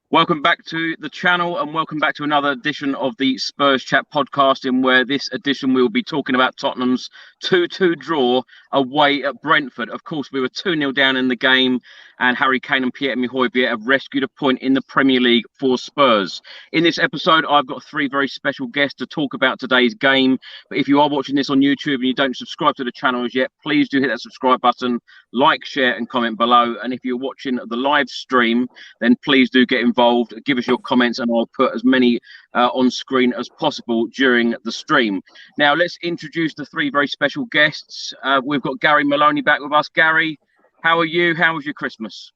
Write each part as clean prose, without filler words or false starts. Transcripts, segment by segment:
Welcome back to the channel and welcome back to another edition of the Spurs Chat podcast, in where this edition we will be talking about Tottenham's 2-2 draw away at Brentford. Of course, we were 2-0 down in the game and Harry Kane and Pierre-Emile Hojbjerg have rescued a point in the Premier League for Spurs. In this episode, I've got three very special guests to talk about today's game. But if you are watching this on YouTube and you don't subscribe to the channel as yet, please do hit that subscribe button, like, share and comment below. And if you're watching the live stream, then please do get involved. Give us your comments and I'll put as many on screen as possible during the stream. Now, let's introduce the three very special guests. We've got Gary Maloney back with us. Gary, how are you? How was your Christmas?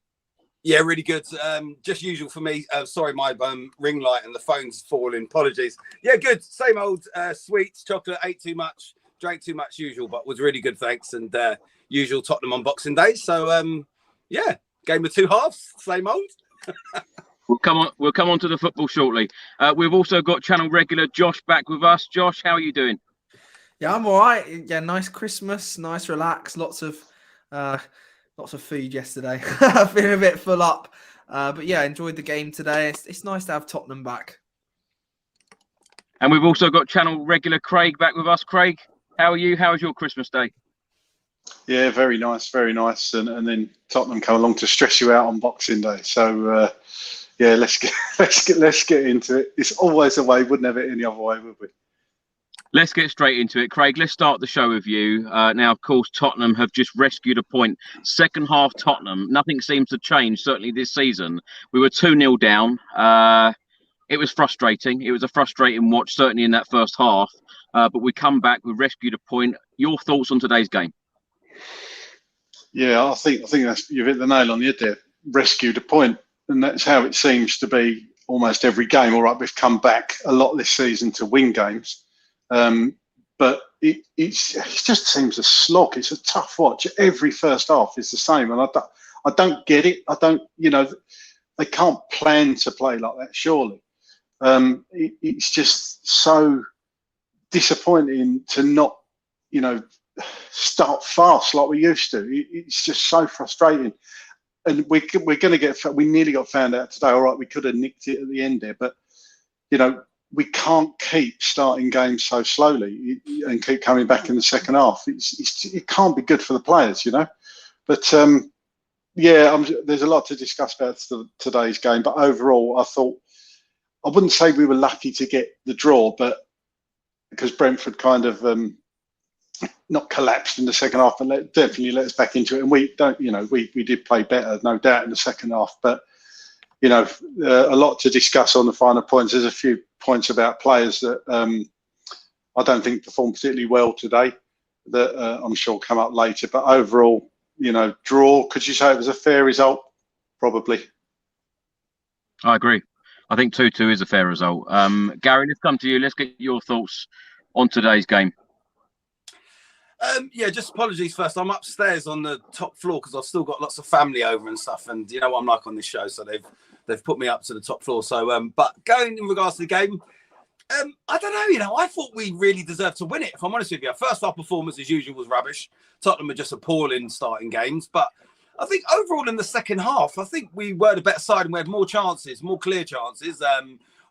Yeah, really good. Just usual for me. Sorry, my ring light and the phone's falling. Apologies. Yeah, good. Same old sweets, chocolate, ate too much, drank too much usual, but was really good, thanks. And usual Tottenham on Boxing Day. So, yeah, game of two halves, same old. We'll come on to the football shortly. We've also got channel regular Josh back with us. Josh, how are you doing? Yeah, I'm all right. Yeah, nice Christmas, nice relax, lots of food yesterday. Feeling a bit full up, but yeah, enjoyed the game today. It's nice to have Tottenham back. And we've also got channel regular Craig back with us. Craig, how are you? How was your Christmas day? Yeah, very nice, very nice. And then Tottenham come along to stress you out on Boxing Day. So yeah, let's get into it. It's always the way. Wouldn't have it any other way, would we? Let's get straight into it. Craig, let's start the show with you. Now, of course, Tottenham have just rescued a point. Second half Tottenham, nothing seems to change, certainly this season. We were 2-0 down. It was frustrating. It was a frustrating watch, certainly in that first half. But we come back, we rescued a point. Your thoughts on today's game? Yeah, I think that's, you've hit the nail on the head there. Rescued a point. And that's how it seems to be almost every game. All right, we've come back a lot this season to win games. But it just seems a slog. It's a tough watch. Every first half is the same, and I don't get it. I don't, they can't plan to play like that. Surely, it's just so disappointing to not, start fast like we used to. It's just so frustrating, and we're going to get. We nearly got found out today. All right, we could have nicked it at the end there, but we can't keep starting games so slowly and keep coming back in the second half. It can't be good for the players, But yeah, there's a lot to discuss about today's game. But overall, I wouldn't say we were lucky to get the draw, but because Brentford kind of not collapsed in the second half, and definitely let us back into it. And we don't, we did play better, no doubt, in the second half, but. A lot to discuss on the final points. There's a few points about players that I don't think performed particularly well today that I'm sure come up later. But overall, draw, could you say it was a fair result? Probably. I agree. I think 2-2 is a fair result. Gary, let's come to you. Let's get your thoughts on today's game. Yeah, just apologies first. I'm upstairs on the top floor because I've still got lots of family over and stuff. And you know what I'm like on this show, so they've put me up to the top floor. So, but going in regards to the game, I don't know. I thought we really deserved to win it. If I'm honest with you, first half performance as usual was rubbish. Tottenham are just appalling starting games. But I think overall in the second half, I think we were the better side and we had more chances, more clear chances.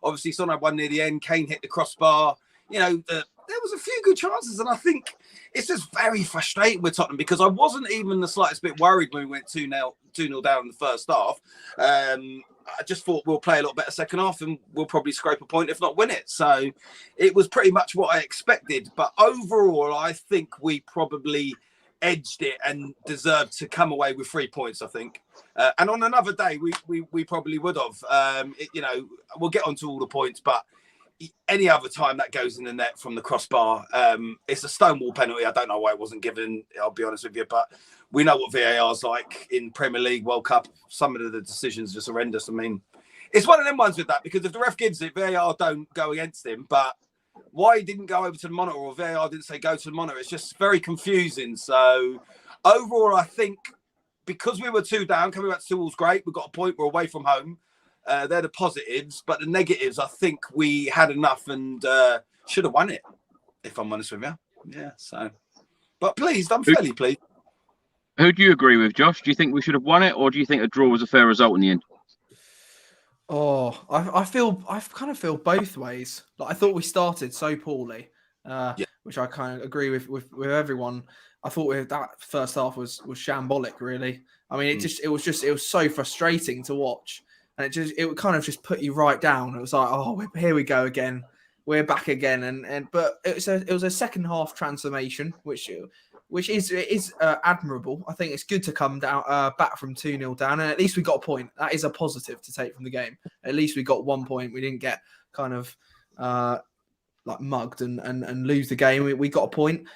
Obviously, Son had one near the end. Kane hit the crossbar. There was a few good chances, and I think it's just very frustrating with Tottenham because I wasn't even the slightest bit worried when we went 2-0 down in the first half. I just thought we'll play a lot better second half and we'll probably scrape a point, if not win it. So it was pretty much what I expected. But overall, I think we probably edged it and deserved to come away with 3 points, I think. And on another day, we probably would have. We'll get onto all the points, but any other time that goes in the net from the crossbar, it's a stonewall penalty. I don't know why it wasn't given, I'll be honest with you, but we know what VAR's like in Premier League, World Cup. Some of the decisions are just horrendous. I mean, it's one of them ones with that, because if the ref gives it, VAR don't go against him, but why he didn't go over to the monitor or VAR didn't say go to the monitor, it's just very confusing. So overall, I think because we were 2 down, coming back to 2 was great. We got a point, we're away from home. They're the positives, but the negatives, I think we had enough and should have won it, if I'm honest with you. Yeah, so. But pleased, I'm fairly pleased. Who do you agree with, Josh? Do you think we should have won it, or do you think a draw was a fair result in the end? Oh, I kind of feel both ways. Like I thought we started so poorly, which I kind of agree with everyone. I thought that first half was shambolic, really. I mean, it was so frustrating to watch, and it would kind of just put you right down. It was like, oh, here we go again. We're back again, but it was a second half transformation, which is admirable. I think it's good to come down back from 2-0 down, and at least we got a point. That is a positive to take from the game. At least we got 1 point. We didn't get kind of like mugged and lose the game. We got a point.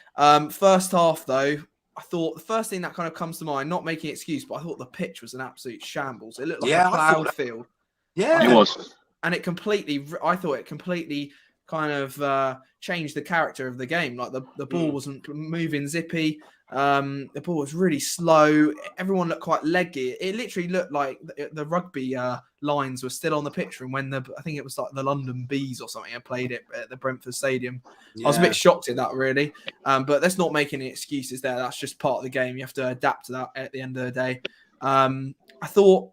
First half though, I thought the first thing that kind of comes to mind, not making an excuse, but I thought the pitch was an absolute shambles. It looked like a plowed field. Yeah, it was. And I thought it completely kind of changed the character of the game. Like the ball wasn't moving zippy. The ball was really slow. Everyone looked quite leggy. It literally looked like the rugby lines were still on the pitch from when I think it was like the London Bees or something had played it at the Brentford Stadium. Yeah. I was a bit shocked at that, really. But let's not make any excuses there. That's just part of the game. You have to adapt to that at the end of the day. I thought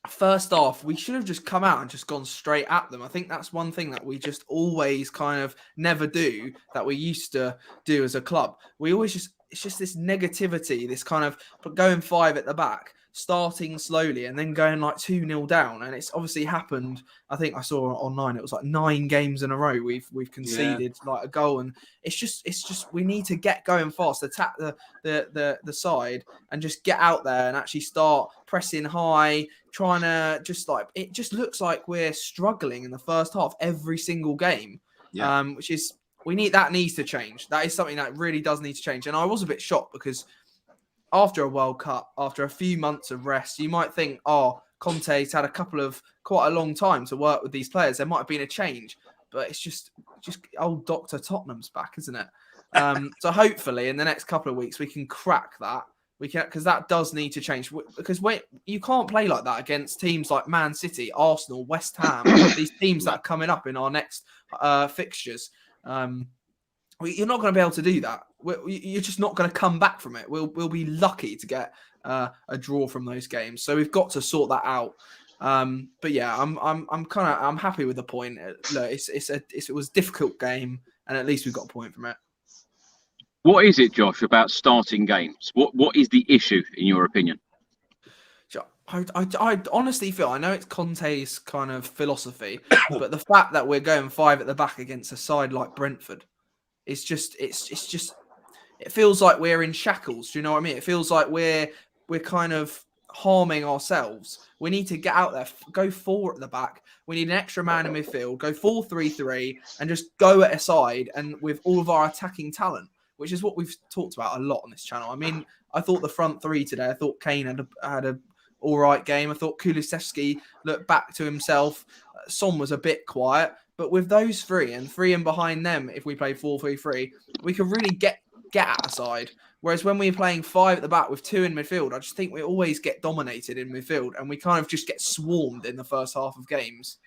first off, we should have just come out and just gone straight at them. I think that's one thing that we just always kind of never do that we used to do as a club. We always it's just this negativity, this kind of going 5 at the back, starting slowly and then going like 2-0 down. And it's obviously happened. I think I saw online, it was like 9 games in a row we've conceded like a goal. And it's just we need to get going fast, attack the side and just get out there and actually start pressing high, trying to just like, it just looks like we're struggling in the first half every single game, which is, that needs to change. That is something that really does need to change. And I was a bit shocked because after a World Cup, after a few months of rest, you might think, oh, Conte's had quite a long time to work with these players. There might have been a change, but it's just old Dr. Tottenham's back, isn't it? So hopefully in the next couple of weeks, we can crack that. Because that does need to change. Because you can't play like that against teams like Man City, Arsenal, West Ham, these teams that are coming up in our next fixtures. You're not going to be able to do that. You're just not going to come back from it. We'll be lucky to get a draw from those games. So we've got to sort that out. But yeah, I'm happy with the point. Look, it was a difficult game, and at least we've got a point from it. What is it, Josh, about starting games? What is the issue, in your opinion? I honestly feel, I know it's Conte's kind of philosophy, but the fact that we're going 5 at the back against a side like Brentford, it feels like we're in shackles. Do you know what I mean? It feels like we're kind of harming ourselves. We need to get out there, go 4 at the back. We need an extra man in midfield, go 4-3-3, and just go at a side and with all of our attacking talent, which is what we've talked about a lot on this channel. I mean, I thought the front 3 today, I thought Kane had a all right game. I thought Kulusevski looked back to himself. Son was a bit quiet, but with those 3 and 3 in behind them, if we play 4-3-3, we could really get at the side. Whereas when we're playing 5 at the back with 2 in midfield, I just think we always get dominated in midfield and we kind of just get swarmed in the first half of games.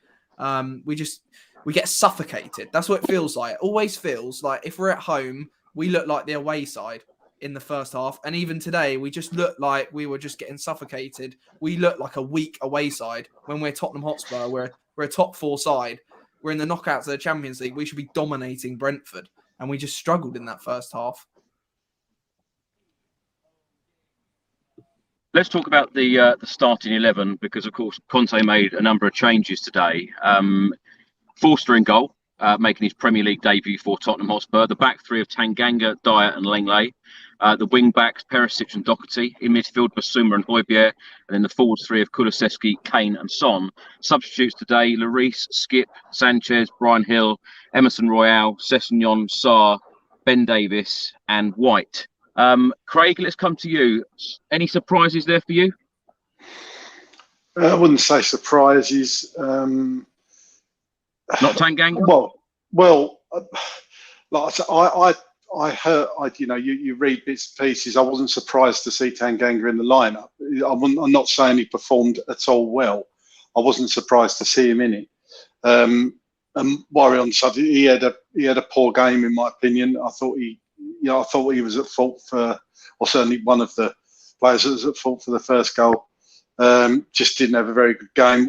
We get suffocated. That's what it feels like. It always feels like if we're at home, we look like the away side in the first half. And even today, we just looked like we were just getting suffocated. We look like a weak away side. When we're Tottenham Hotspur, we're a top 4 side. We're in the knockouts of the Champions League. We should be dominating Brentford. And we just struggled in that first half. Let's talk about the starting 11, because, of course, Conte made a number of changes today. Forster in goal, making his Premier League debut for Tottenham Hotspur. The back 3 of Tanganga, Dier and Lenglet. The wing backs, Perisic and Doherty. In midfield, Basuma and Hojbjerg. And then the forward 3 of Kulusevski, Kane and Son. Substitutes today, Lloris, Skip, Sanchez, Brian Hill, Emerson Royale, Sessegnon, Sarr, Ben Davis and White. Craig, let's come to you. Any surprises there for you? I wouldn't say surprises. Not Tanganga? Well, like I said, I heard, you read bits and pieces. I wasn't surprised to see Tanganga in the lineup. I'm not saying he performed at all well. I wasn't surprised to see him in it. And worry on the subject, he had a poor game in my opinion. I thought he was at fault for, or certainly one of the players that was at fault for the first goal. Just didn't have a very good game.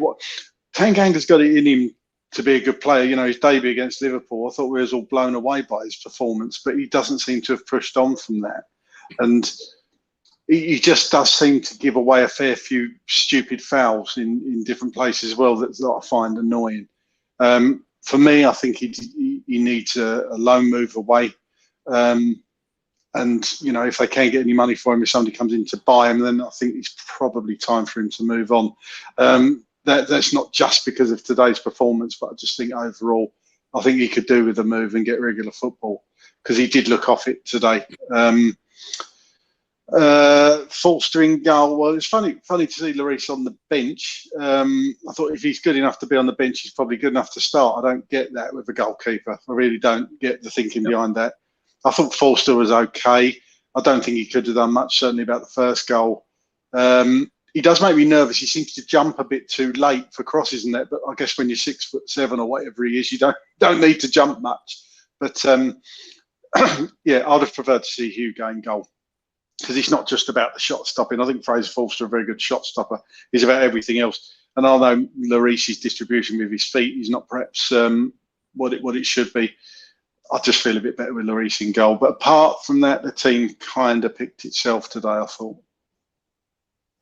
Tanganga's got it in him to be a good player. You know, his debut against Liverpool, I thought we was all blown away by his performance, but he doesn't seem to have pushed on from that. And he just does seem to give away a fair few stupid fouls in different places as well that I find annoying. For me, I think he needs a loan move away. And, you know, if they can't get any money for him, if somebody comes in to buy him, then I think it's probably time for him to move on. That's not just because of today's performance, but I just think overall, I think he could do with a move and get regular football, because he did look off it today. Forster in goal. Well, it's funny to see Lloris on the bench. I thought if he's good enough to be on the bench, he's probably good enough to start. I don't get that with a goalkeeper. I really don't get the thinking behind that. I thought Forster was okay. I don't think he could have done much, certainly about the first goal. He does make me nervous. He seems to jump a bit too late for crosses and that, but I guess when you're 6'7" or whatever he is, you don't need to jump much. But yeah, I'd have preferred to see Hugh go in goal, because it's not just about the shot stopping. I think Fraser Forster a very good shot stopper. He's about everything else. And although Lloris's distribution with his feet is not perhaps what it should be, I just feel a bit better with Lloris in goal. But apart from that, the team kind of picked itself today, I thought.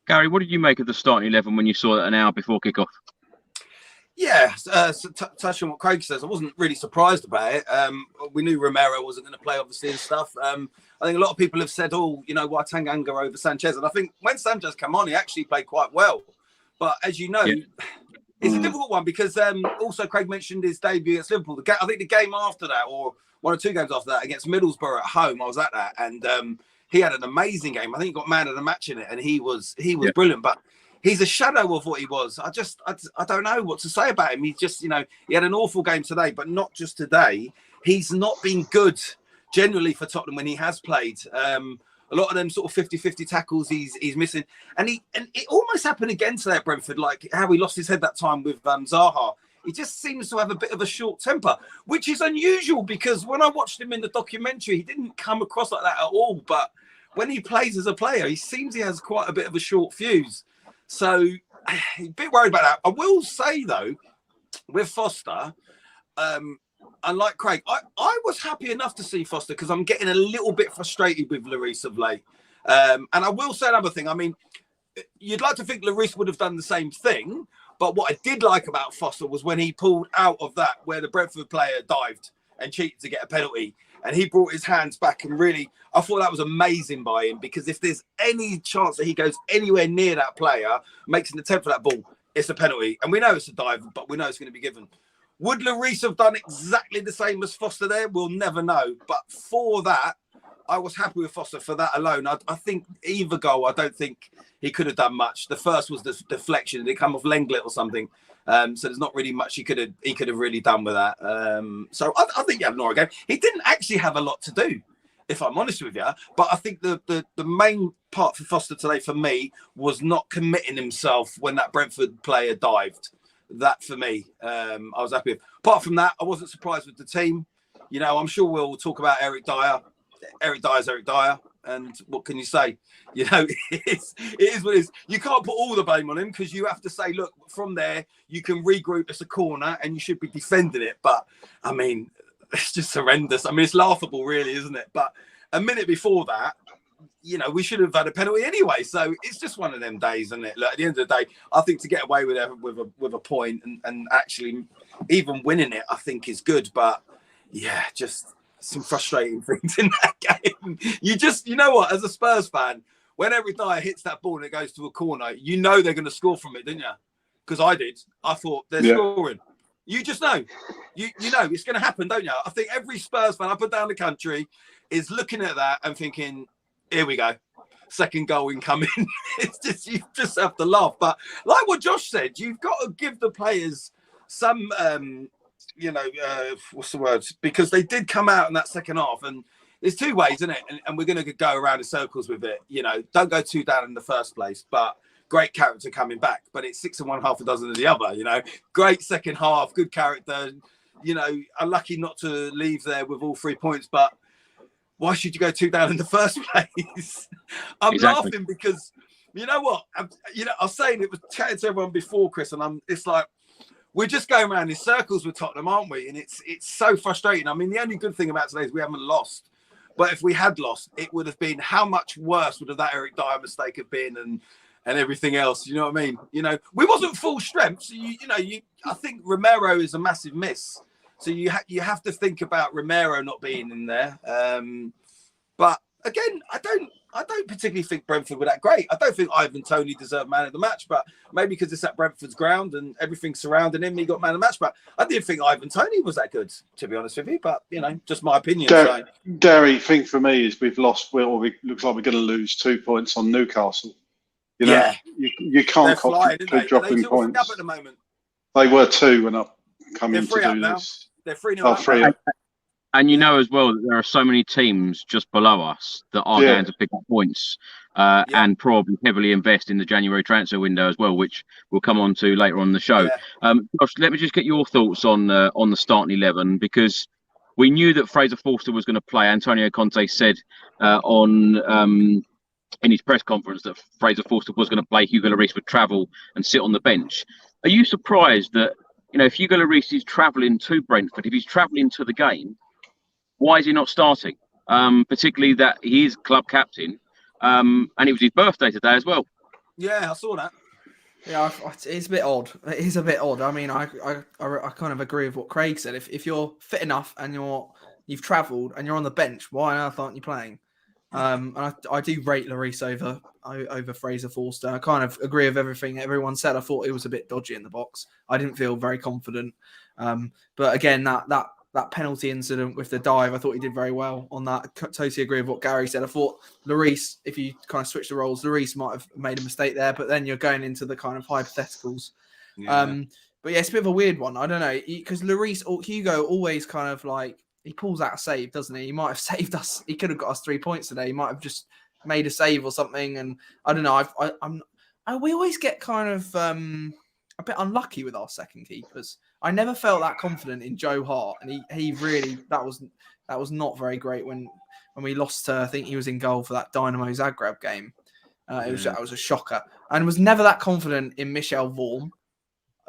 Gary, what did you make of the starting 11 when you saw that an hour before kickoff? Yeah, so touching on what Craig says, I wasn't really surprised about it. We knew Romero wasn't going to play, obviously, and stuff. I think a lot of people have said, oh, you know, why Tanganga over Sanchez? And I think when Sanchez came on, he actually played quite well. But as you know, it's a difficult one, because also Craig mentioned his debut against Liverpool. I think the game after that, or one or two games after that, against Middlesbrough at home, I was at that. And he had an amazing game. I think he got man of the match in it, and he was brilliant. But he's a shadow of what he was. I don't know what to say about him. He's just, you know, he had an awful game today, but not just today. He's not been good generally for Tottenham when he has played. A lot of them sort of 50-50 tackles he's missing. And it almost happened again today at Brentford, like how he lost his head that time with Zaha. He just seems to have a bit of a short temper, which is unusual, because when I watched him in the documentary, he didn't come across like that at all. But when he plays as a player, he seems he has quite a bit of a short fuse. So a bit worried about that. I will say, though, with Forster, unlike Craig, I was happy enough to see Forster, because I'm getting a little bit frustrated with Lloris of late. And I will say another thing. I mean, you'd like to think Lloris would have done the same thing. But what I did like about Forster was when he pulled out of that, where the Brentford player dived and cheated to get a penalty, and he brought his hands back, and really, I thought that was amazing by him, because if there's any chance that he goes anywhere near that player, makes an attempt for that ball, it's a penalty. And we know it's a dive, but we know it's going to be given. Would Lloris have done exactly the same as Forster there? We'll never know. But for that, I was happy with Forster for that alone. I think either goal, I don't think he could have done much. The first was the deflection. Did it come off Lenglet or something? So there's not really much he could have really done with that. So I think he had an alright game. He didn't actually have a lot to do, if I'm honest with you. But I think the main part for Forster today, for me, was not committing himself when that Brentford player dived. That, for me, I was happy with. Apart from that, I wasn't surprised with the team. You know, I'm sure we'll talk about Eric Dier. Eric Dier's Eric Dier. And what can you say? You know, it is what it is. You can't put all the blame on him, because you have to say, look, from there, you can regroup as a corner and you should be defending it. But, I mean, it's just horrendous. I mean, it's laughable, really, isn't it? But a minute before that, you know, we should have had a penalty anyway. So it's just one of them days, isn't it? Look, at the end of the day, I think to get away with it with a point and actually even winning it, I think is good. But, yeah, just some frustrating things in that game. You know what, as a Spurs fan, when every Dier hits that ball and it goes to a corner, you know they're going to score from it, didn't you? Because I did. I thought they're scoring. You just know. You know it's going to happen, don't you? I think every Spurs fan up and down the country is looking at that and thinking, here we go. Second goal incoming. It's just, you just have to laugh. But like what Josh said, you've got to give the players some what's the word? Because they did come out in that second half, and there's two ways, isn't it? And we're going to go around in circles with it. You know, don't go too down in the first place, but great character coming back. But it's 6 and 1, half a dozen of the other. You know, great second half, good character. You know, unlucky not to leave there with all 3 points, but why should you go 2 down in the first place? I'm laughing because you know what? I was saying, it was chatting to everyone before, Chris, and it's like, we're just going around in circles with Tottenham, aren't we? And it's so frustrating. I mean, the only good thing about today is we haven't lost. But if we had lost, it would have been how much worse would have that Eric Dier mistake have been and everything else. You know what I mean? You know, we wasn't full strength. So, I think Romero is a massive miss. So you have to think about Romero not being in there. But again, I don't particularly think Brentford were that great. I don't think Ivan Toney deserved man of the match, but maybe because it's at Brentford's ground and everything surrounding him, he got man of the match. But I didn't think Ivan Toney was that good, to be honest with you. But, just my opinion. Derry, thing for me is we've lost, looks like we're going to lose 2 points on Newcastle. You can't keep dropping points. Up at the moment. They were 2 when I come in to do this. They're 3-0 up. And you know as well that there are so many teams just below us that are going to pick up points and probably heavily invest in the January transfer window as well, which we'll come on to later on in the show. Josh, let me just get your thoughts on the starting 11, because we knew that Fraser Forster was going to play. Antonio Conte said in his press conference that Fraser Forster was going to play. Hugo Lloris would travel and sit on the bench. Are you surprised that, if Hugo Lloris is travelling to Brentford, if he's travelling to the game, why is he not starting? Particularly that he is club captain, and it was his birthday today as well. Yeah, I saw that. Yeah, it's a bit odd. It is a bit odd. I mean, I kind of agree with what Craig said. If you're fit enough and you've travelled and you're on the bench, why on earth aren't you playing? And I do rate Lloris over Fraser Forster. I kind of agree with everything everyone said. I thought it was a bit dodgy in the box. I didn't feel very confident. But again, that penalty incident with the dive, I thought he did very well on that. Totally agree with what Gary said. I thought Lloris, if you kind of switch the roles, Lloris might have made a mistake there, but then you're going into the kind of hypotheticals. Yeah. But yeah, it's a bit of a weird one. I don't know, because Lloris or Hugo always kind of like, he pulls out a save, doesn't he? He might have saved us. He could have got us 3 points today. He might have just made a save or something. And I don't know. We always get kind of a bit unlucky with our second keepers. I never felt that confident in Joe Hart, and he really that was not very great when we lost. I think he was in goal for that Dynamo Zagreb game. That was a shocker, and was never that confident in Michel Vorm.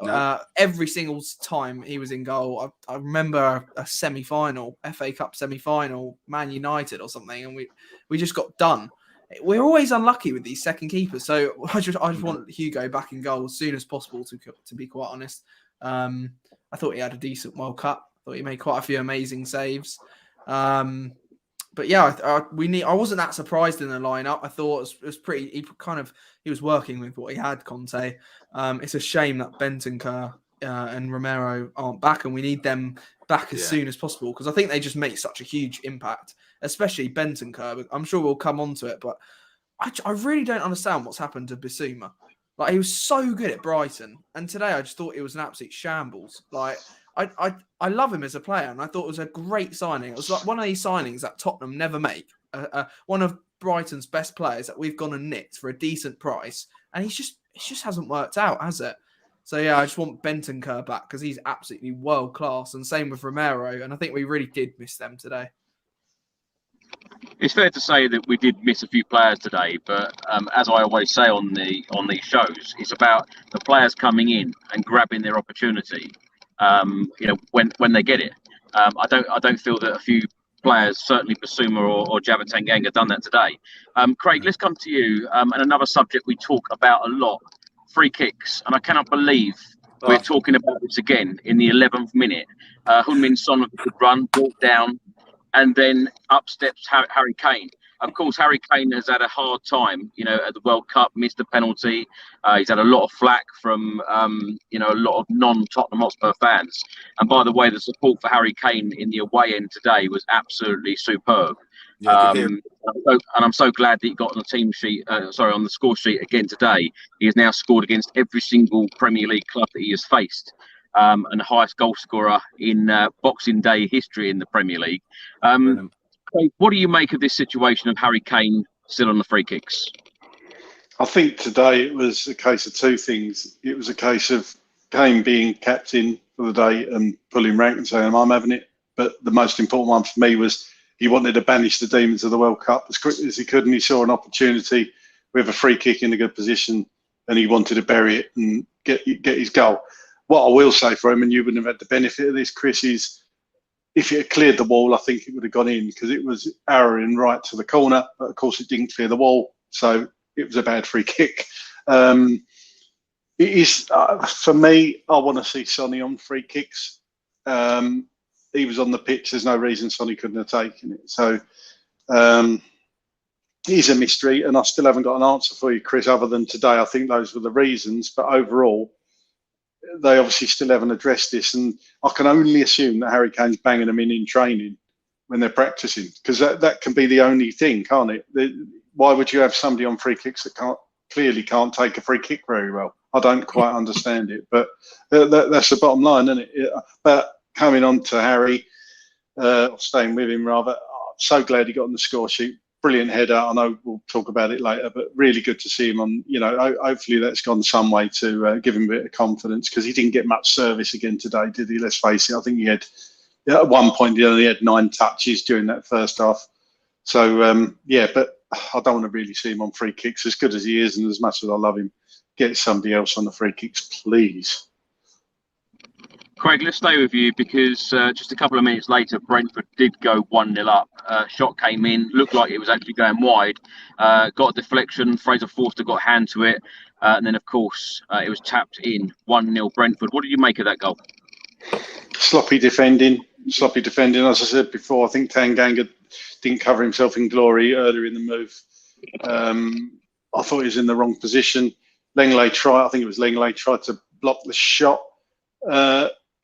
No. Every single time he was in goal, I remember a semi-final, FA Cup semi-final, Man United or something, and we just got done. We're always unlucky with these second keepers, so I just want Hugo back in goal as soon as possible. To be quite honest, I thought he had a decent World Cup. I thought he made quite a few amazing saves. But yeah, I wasn't that surprised in the lineup. I thought it was pretty. He was working with what he had. Conte. It's a shame that Bentancur and Romero aren't back, and we need them back as soon as possible, because I think they just make such a huge impact, especially Bentancur. I'm sure we'll come on to it, but I really don't understand what's happened to Bissouma. Like, he was so good at Brighton, and today I just thought it was an absolute shambles. Like, I love him as a player, and I thought it was a great signing. It was like one of these signings that Tottenham never make. One of Brighton's best players that we've gone and nicked for a decent price, and it just hasn't worked out, has it? So yeah, I just want Bentancur back because he's absolutely world class, and same with Romero. And I think we really did miss them today. It's fair to say that we did miss a few players today, but as I always say on these shows, it's about the players coming in and grabbing their opportunity. When they get it. I don't feel that a few players, certainly Bissouma or Jabba Tanganga, have done that today. Craig, let's come to you. And another subject we talk about a lot, free kicks. And I cannot believe we're talking about this again in the 11th minute. Heung-min Son with a good run, brought down, and then up steps Harry Kane. Of course, Harry Kane has had a hard time, at the World Cup, missed a penalty. He's had a lot of flack from, a lot of non-Tottenham Hotspur fans. And by the way, the support for Harry Kane in the away end today was absolutely superb. And I'm so glad that he got on the team sheet, on the score sheet again today. He has now scored against every single Premier League club that he has faced. And the highest goal scorer in Boxing Day history in the Premier League. What do you make of this situation of Harry Kane still on the free kicks? I think today it was a case of two things. It was a case of Kane being captain for the day and pulling rank and saying, I'm having it. But the most important one for me was he wanted to banish the demons of the World Cup as quickly as he could, and he saw an opportunity with a free kick in a good position, and he wanted to bury it and get his goal. what I will say for him, and you wouldn't have had the benefit of this, Chris, is if it had cleared the wall, I think it would have gone in because it was arrowing right to the corner. But of course, it didn't clear the wall, so it was a bad free kick. It is for me. I want to see Sonny on free kicks. He was on the pitch. There's no reason Sonny couldn't have taken it. So it's a mystery, and I still haven't got an answer for you, Chris. Other than today, I think those were the reasons. But overall, they obviously still haven't addressed this, and I can only assume that Harry Kane's banging them in training when they're practicing, because that can be the only thing, can't it? Why would you have somebody on free kicks that clearly can't take a free kick very well? I don't quite understand it, but that's the bottom line, isn't it? But coming on to Harry, staying with him rather, I'm so glad he got on the score sheet. Brilliant header. I know we'll talk about it later, but really good to see him on. Hopefully that's gone some way to give him a bit of confidence, because he didn't get much service again today, did he? Let's face it. I think he had at one point he only had 9 touches during that first half. So but I don't want to really see him on free kicks. As good as he is, and as much as I love him, get somebody else on the free kicks, please. Craig, let's stay with you, because just a couple of minutes later, Brentford did go 1-0 up. Shot came in, looked like it was actually going wide. Got a deflection, Fraser Forster got a hand to it. And then, of course, it was tapped in. 1-0 Brentford. What did you make of that goal? Sloppy defending. As I said before, I think Tanganga didn't cover himself in glory earlier in the move. I thought he was in the wrong position. Lenglet tried to block the shot.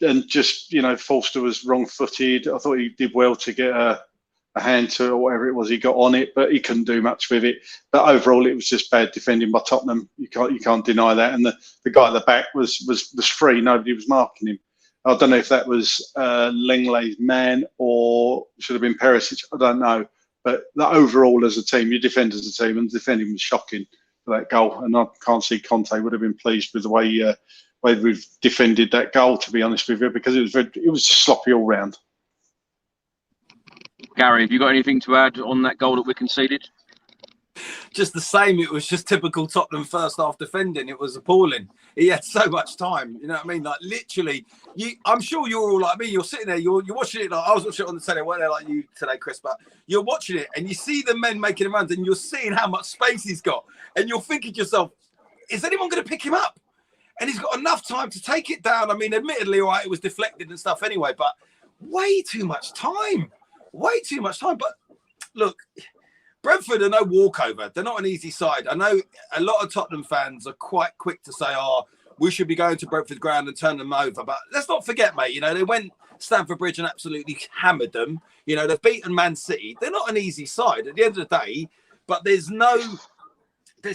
And just, Forster was wrong-footed. I thought he did well to get a hand to it, or whatever it was he got on it, but he couldn't do much with it. But overall, it was just bad defending by Tottenham. You can't deny that. And the guy at the back was free. Nobody was marking him. I don't know if that was Lenglet's man or should have been Perisic. I don't know. But overall, as a team, you defend as a team, and defending was shocking for that goal. And I can't see Conte would have been pleased with the way we've defended that goal, to be honest with you, because it was just sloppy all round. Gary, have you got anything to add on that goal that we conceded? Just the same. It was just typical Tottenham first half defending. It was appalling. He had so much time. You know what I mean? Like, literally, I'm sure you're all like me. You're sitting there, you're watching it. Like, I was watching it on the telly, weren't there, like you today, Chris? But you're watching it and you see the men making runs, and you're seeing how much space he's got. And you're thinking to yourself, is anyone going to pick him up? And he's got enough time to take it down. I mean, admittedly, all right, it was deflected and stuff anyway, but way too much time. Way too much time. But look, Brentford are no walkover. They're not an easy side. I know a lot of Tottenham fans are quite quick to say, we should be going to Brentford ground and turn them over. But let's not forget, mate, they went Stamford Bridge and absolutely hammered them. They've beaten Man City. They're not an easy side at the end of the day, but there's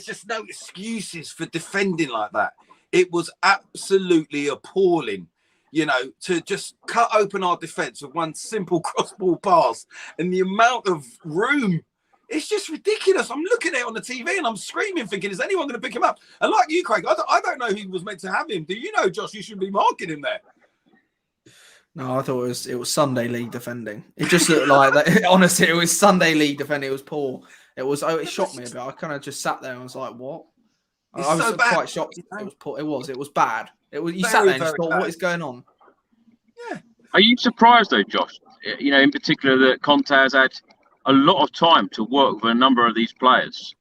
just no excuses for defending like that. It was absolutely appalling, to just cut open our defence with one simple cross-ball pass, and the amount of room, it's just ridiculous. I'm looking at it on the TV and I'm screaming, thinking, is anyone going to pick him up? And like you, Craig, I don't know who was meant to have him. Do you know, Josh, you should be marking him there? No, I thought it was Sunday League defending. It just looked like that. Honestly, it was Sunday League defending. It was poor. It shocked me a bit. I kind of just sat there and was like, what? I was quite shocked. It was bad. You sat there and just thought, what is going on? Yeah. Are you surprised though, Josh? In particular, that Conte has had a lot of time to work with a number of these players.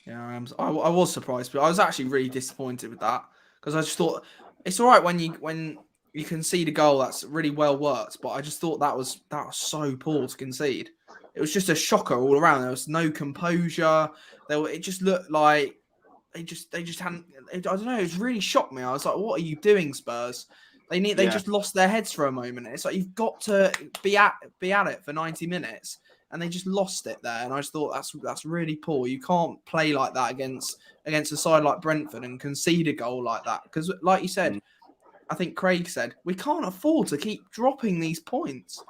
Yeah, I was surprised, but I was actually really disappointed with that, because I just thought it's all right when you concede a goal that's really well worked, but I just thought that was so poor to concede. It was just a shocker all around. There was no composure. It just looked like they just hadn't. I don't know. It really shocked me. I was like, "What are you doing, Spurs?" They just lost their heads for a moment. It's like you've got to be at it for 90 minutes, and they just lost it there. And I just thought that's really poor. You can't play like that against a side like Brentford and concede a goal like that, because, like you said, I think Craig said, we can't afford to keep dropping these points.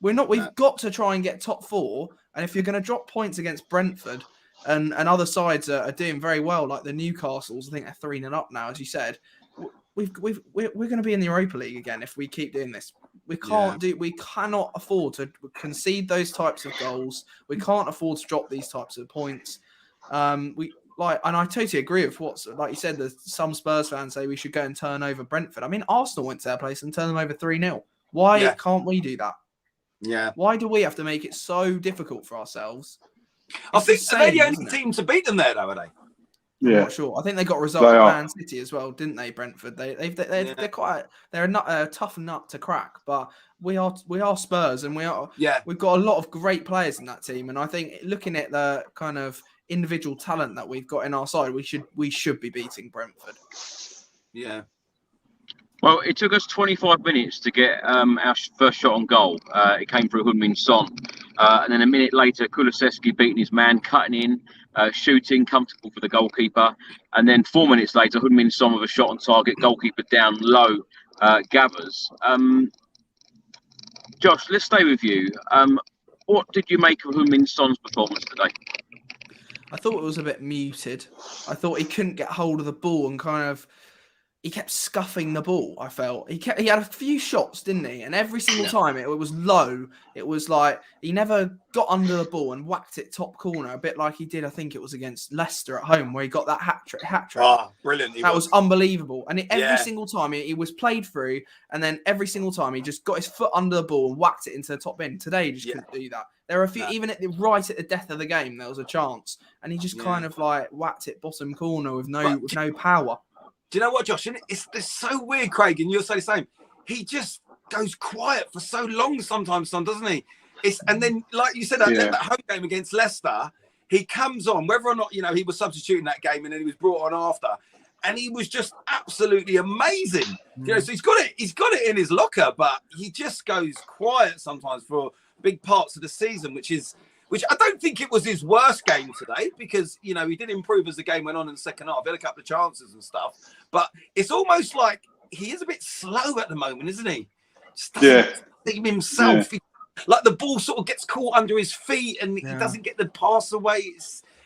We've got to try and get top 4. And if you're going to drop points against Brentford and other sides are doing very well, like the Newcastles, I think they're 3-0 up now, as you said, we're going to be in the Europa League again if we keep doing this. We cannot afford to concede those types of goals. We can't afford to drop these types of points. like, and I totally agree with what's, like you said, there's some Spurs fans say we should go and turn over Brentford. I mean, Arsenal went to their place and turned them over 3-0. Why can't we do that? Yeah. Why do we have to make it so difficult for ourselves? I think they're the only team to beat them there, though, are they? I'm not sure. I think they got a result at Man City as well, didn't they? Brentford. They're quite. They're a tough nut to crack, but we are Spurs, and we've got a lot of great players in that team. And I think looking at the kind of individual talent that we've got in our side, we should be beating Brentford. Yeah. Well, it took us 25 minutes to get our first shot on goal. It came through Heung-min Son. And then a minute later, Kulusevski beating his man, cutting in, shooting, comfortable for the goalkeeper. And then 4 minutes later, Heung-min Son with a shot on target, goalkeeper down low, gathers. Josh, let's stay with you. What did you make of Heung-min Son's performance today? I thought it was a bit muted. I thought he couldn't get hold of the ball and he kept scuffing the ball. I felt he had a few shots, didn't he? And every single time it was low. It was like he never got under the ball and whacked it top corner, a bit like he did. I think it was against Leicester at home where he got that hat trick. Oh, brilliant! That was unbelievable. And every single time he was played through, and then every single time he just got his foot under the ball and whacked it into the top bin. Today he just couldn't do that. There were a few, even right at the death of the game, there was a chance, and he just kind of like whacked it bottom corner with no power. Do you know what, Josh? It's so weird, Craig, and you'll say the same. He just goes quiet for so long sometimes, doesn't he? And then, like you said, that home game against Leicester, he comes on, whether or not, he was substituting that game and then he was brought on after, and he was just absolutely amazing. So he's got it in his locker, but he just goes quiet sometimes for big parts of the season, which I don't think it was his worst game today, because, he did improve as the game went on in the second half. He had a couple of chances and stuff. But it's almost like he is a bit slow at the moment, isn't he? Just doesn't seem himself. Yeah. Like the ball sort of gets caught under his feet and he doesn't get the pass away.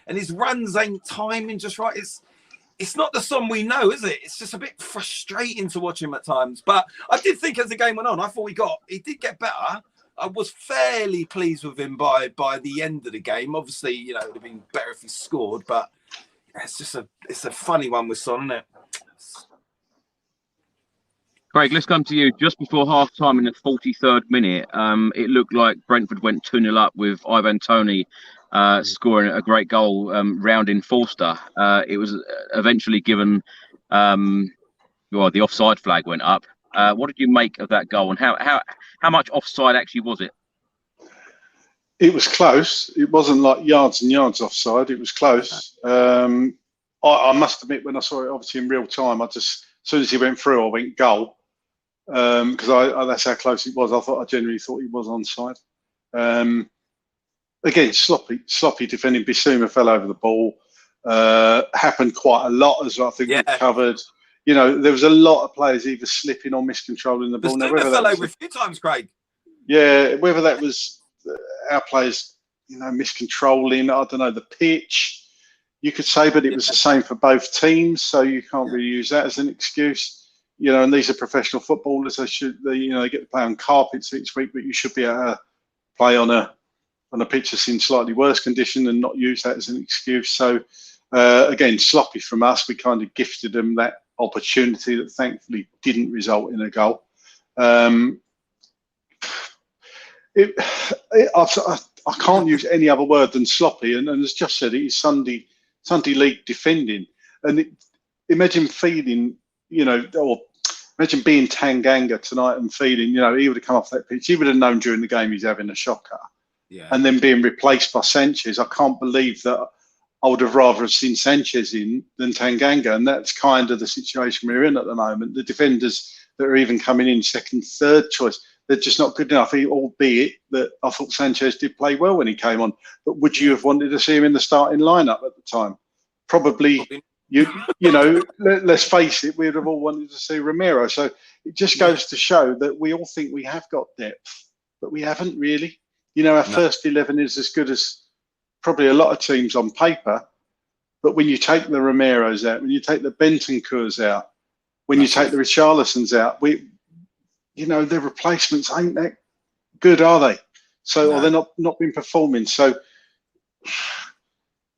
And his runs ain't timing just right. It's not the Son we know, is it? It's just a bit frustrating to watch him at times. But I did think as the game went on, I thought he did get better. I was fairly pleased with him by the end of the game. Obviously, it would have been better if he scored, but it's a funny one with Son, isn't it? Craig, let's come to you. Just before half-time in the 43rd minute, it looked like Brentford went 2-0 up with Ivan Toney scoring a great goal, rounding Forster. It was eventually given, the offside flag went up. What did you make of that goal, and how much offside actually was it? It was close. It wasn't like yards and yards offside. It was close. I must admit, when I saw it obviously in real time, as soon as he went through, I went goal, because that's how close it was. I genuinely thought he was onside. Again, sloppy defending. Bissouma fell over the ball. Happened quite a lot, as I think we covered. There was a lot of players either slipping or miscontrolling the ball. Bissouma fell over a few times, Craig. Yeah, whether that was our players, miscontrolling, I don't know, the pitch, you could say, but it was the same for both teams, so you can't really use that as an excuse. And these are professional footballers. They get to play on carpets each week, but you should be able to play on a pitch that's in slightly worse condition and not use that as an excuse. So, again, sloppy from us. We kind of gifted them that opportunity that thankfully didn't result in a goal. I can't use any other word than sloppy, and as Josh said, it is Sunday league defending. And imagine feeling, or imagine being Tanganga tonight and feeling, he would have come off that pitch. He would have known during the game he's having a shocker. Yeah. And then being replaced by Sanchez. I can't believe that. I would have rather seen Sanchez in than Tanganga, and that's kind of the situation we're in at the moment. The defenders that are even coming in second, third choice, they're just not good enough, albeit that I thought Sanchez did play well when he came on. But would you have wanted to see him in the starting lineup at the time? Probably. Let's face it, we would have all wanted to see Romero. So it just goes to show that we all think we have got depth, but we haven't really. Our first 11 is as good as probably a lot of teams on paper, but when you take the Romeros out, when you take the Bentancurs out, when you take the Richarlisons out, their replacements ain't that good, are they? So, or they're not been performing. So,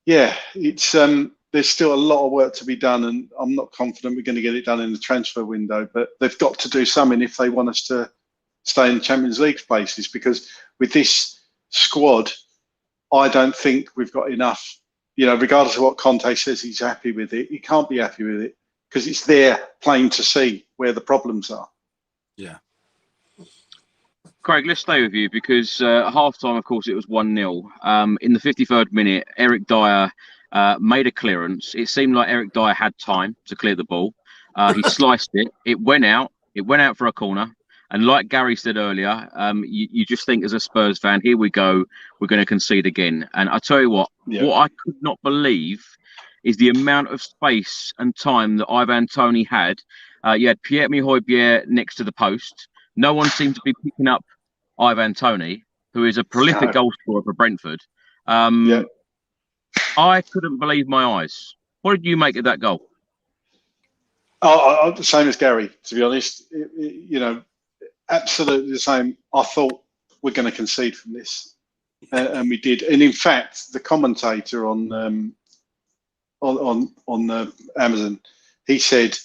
yeah, it's there's still a lot of work to be done, and I'm not confident we're going to get it done in the transfer window. But they've got to do something if they want us to stay in the Champions League places, because with this squad, I don't think we've got enough. You know, regardless of what Conte says, he's happy with it. He can't be happy with it because it's there, plain to see where the problems are. Yeah. Craig, let's stay with you because at half-time, of course, it was 1-0. In the 53rd minute, Eric Dier made a clearance. It seemed like Eric Dier had time to clear the ball. He sliced it. It went out. It went out for a corner. And like Gary said earlier, you just think as a Spurs fan, here we go. We're going to concede again. And I tell you what I could not believe is the amount of space and time that Ivan Toney had. You had Pierre-Emile Hojbjerg next to the post. No one seemed to be picking up Ivan Toney, who is a prolific goal scorer for Brentford. I couldn't believe my eyes. What did you make of that goal? The same as Gary, to be honest. You know, absolutely the same. I thought we're going to concede from this, and we did. And in fact, the commentator on Amazon, he said,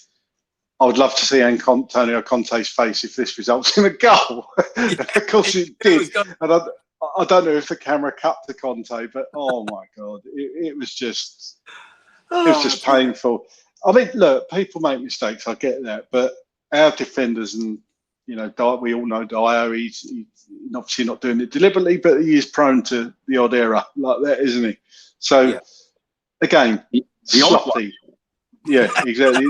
I would love to see Antonio Conte's face if this results in a goal. Of course it did. And I don't know if the camera cut to Conte, but oh my God, it was just painful. I mean, look, people make mistakes. I get that, but our defenders and, you know, we all know Dier, he's obviously not doing it deliberately, but he is prone to the odd error like that, isn't he? So again, sloppy. Yeah, exactly.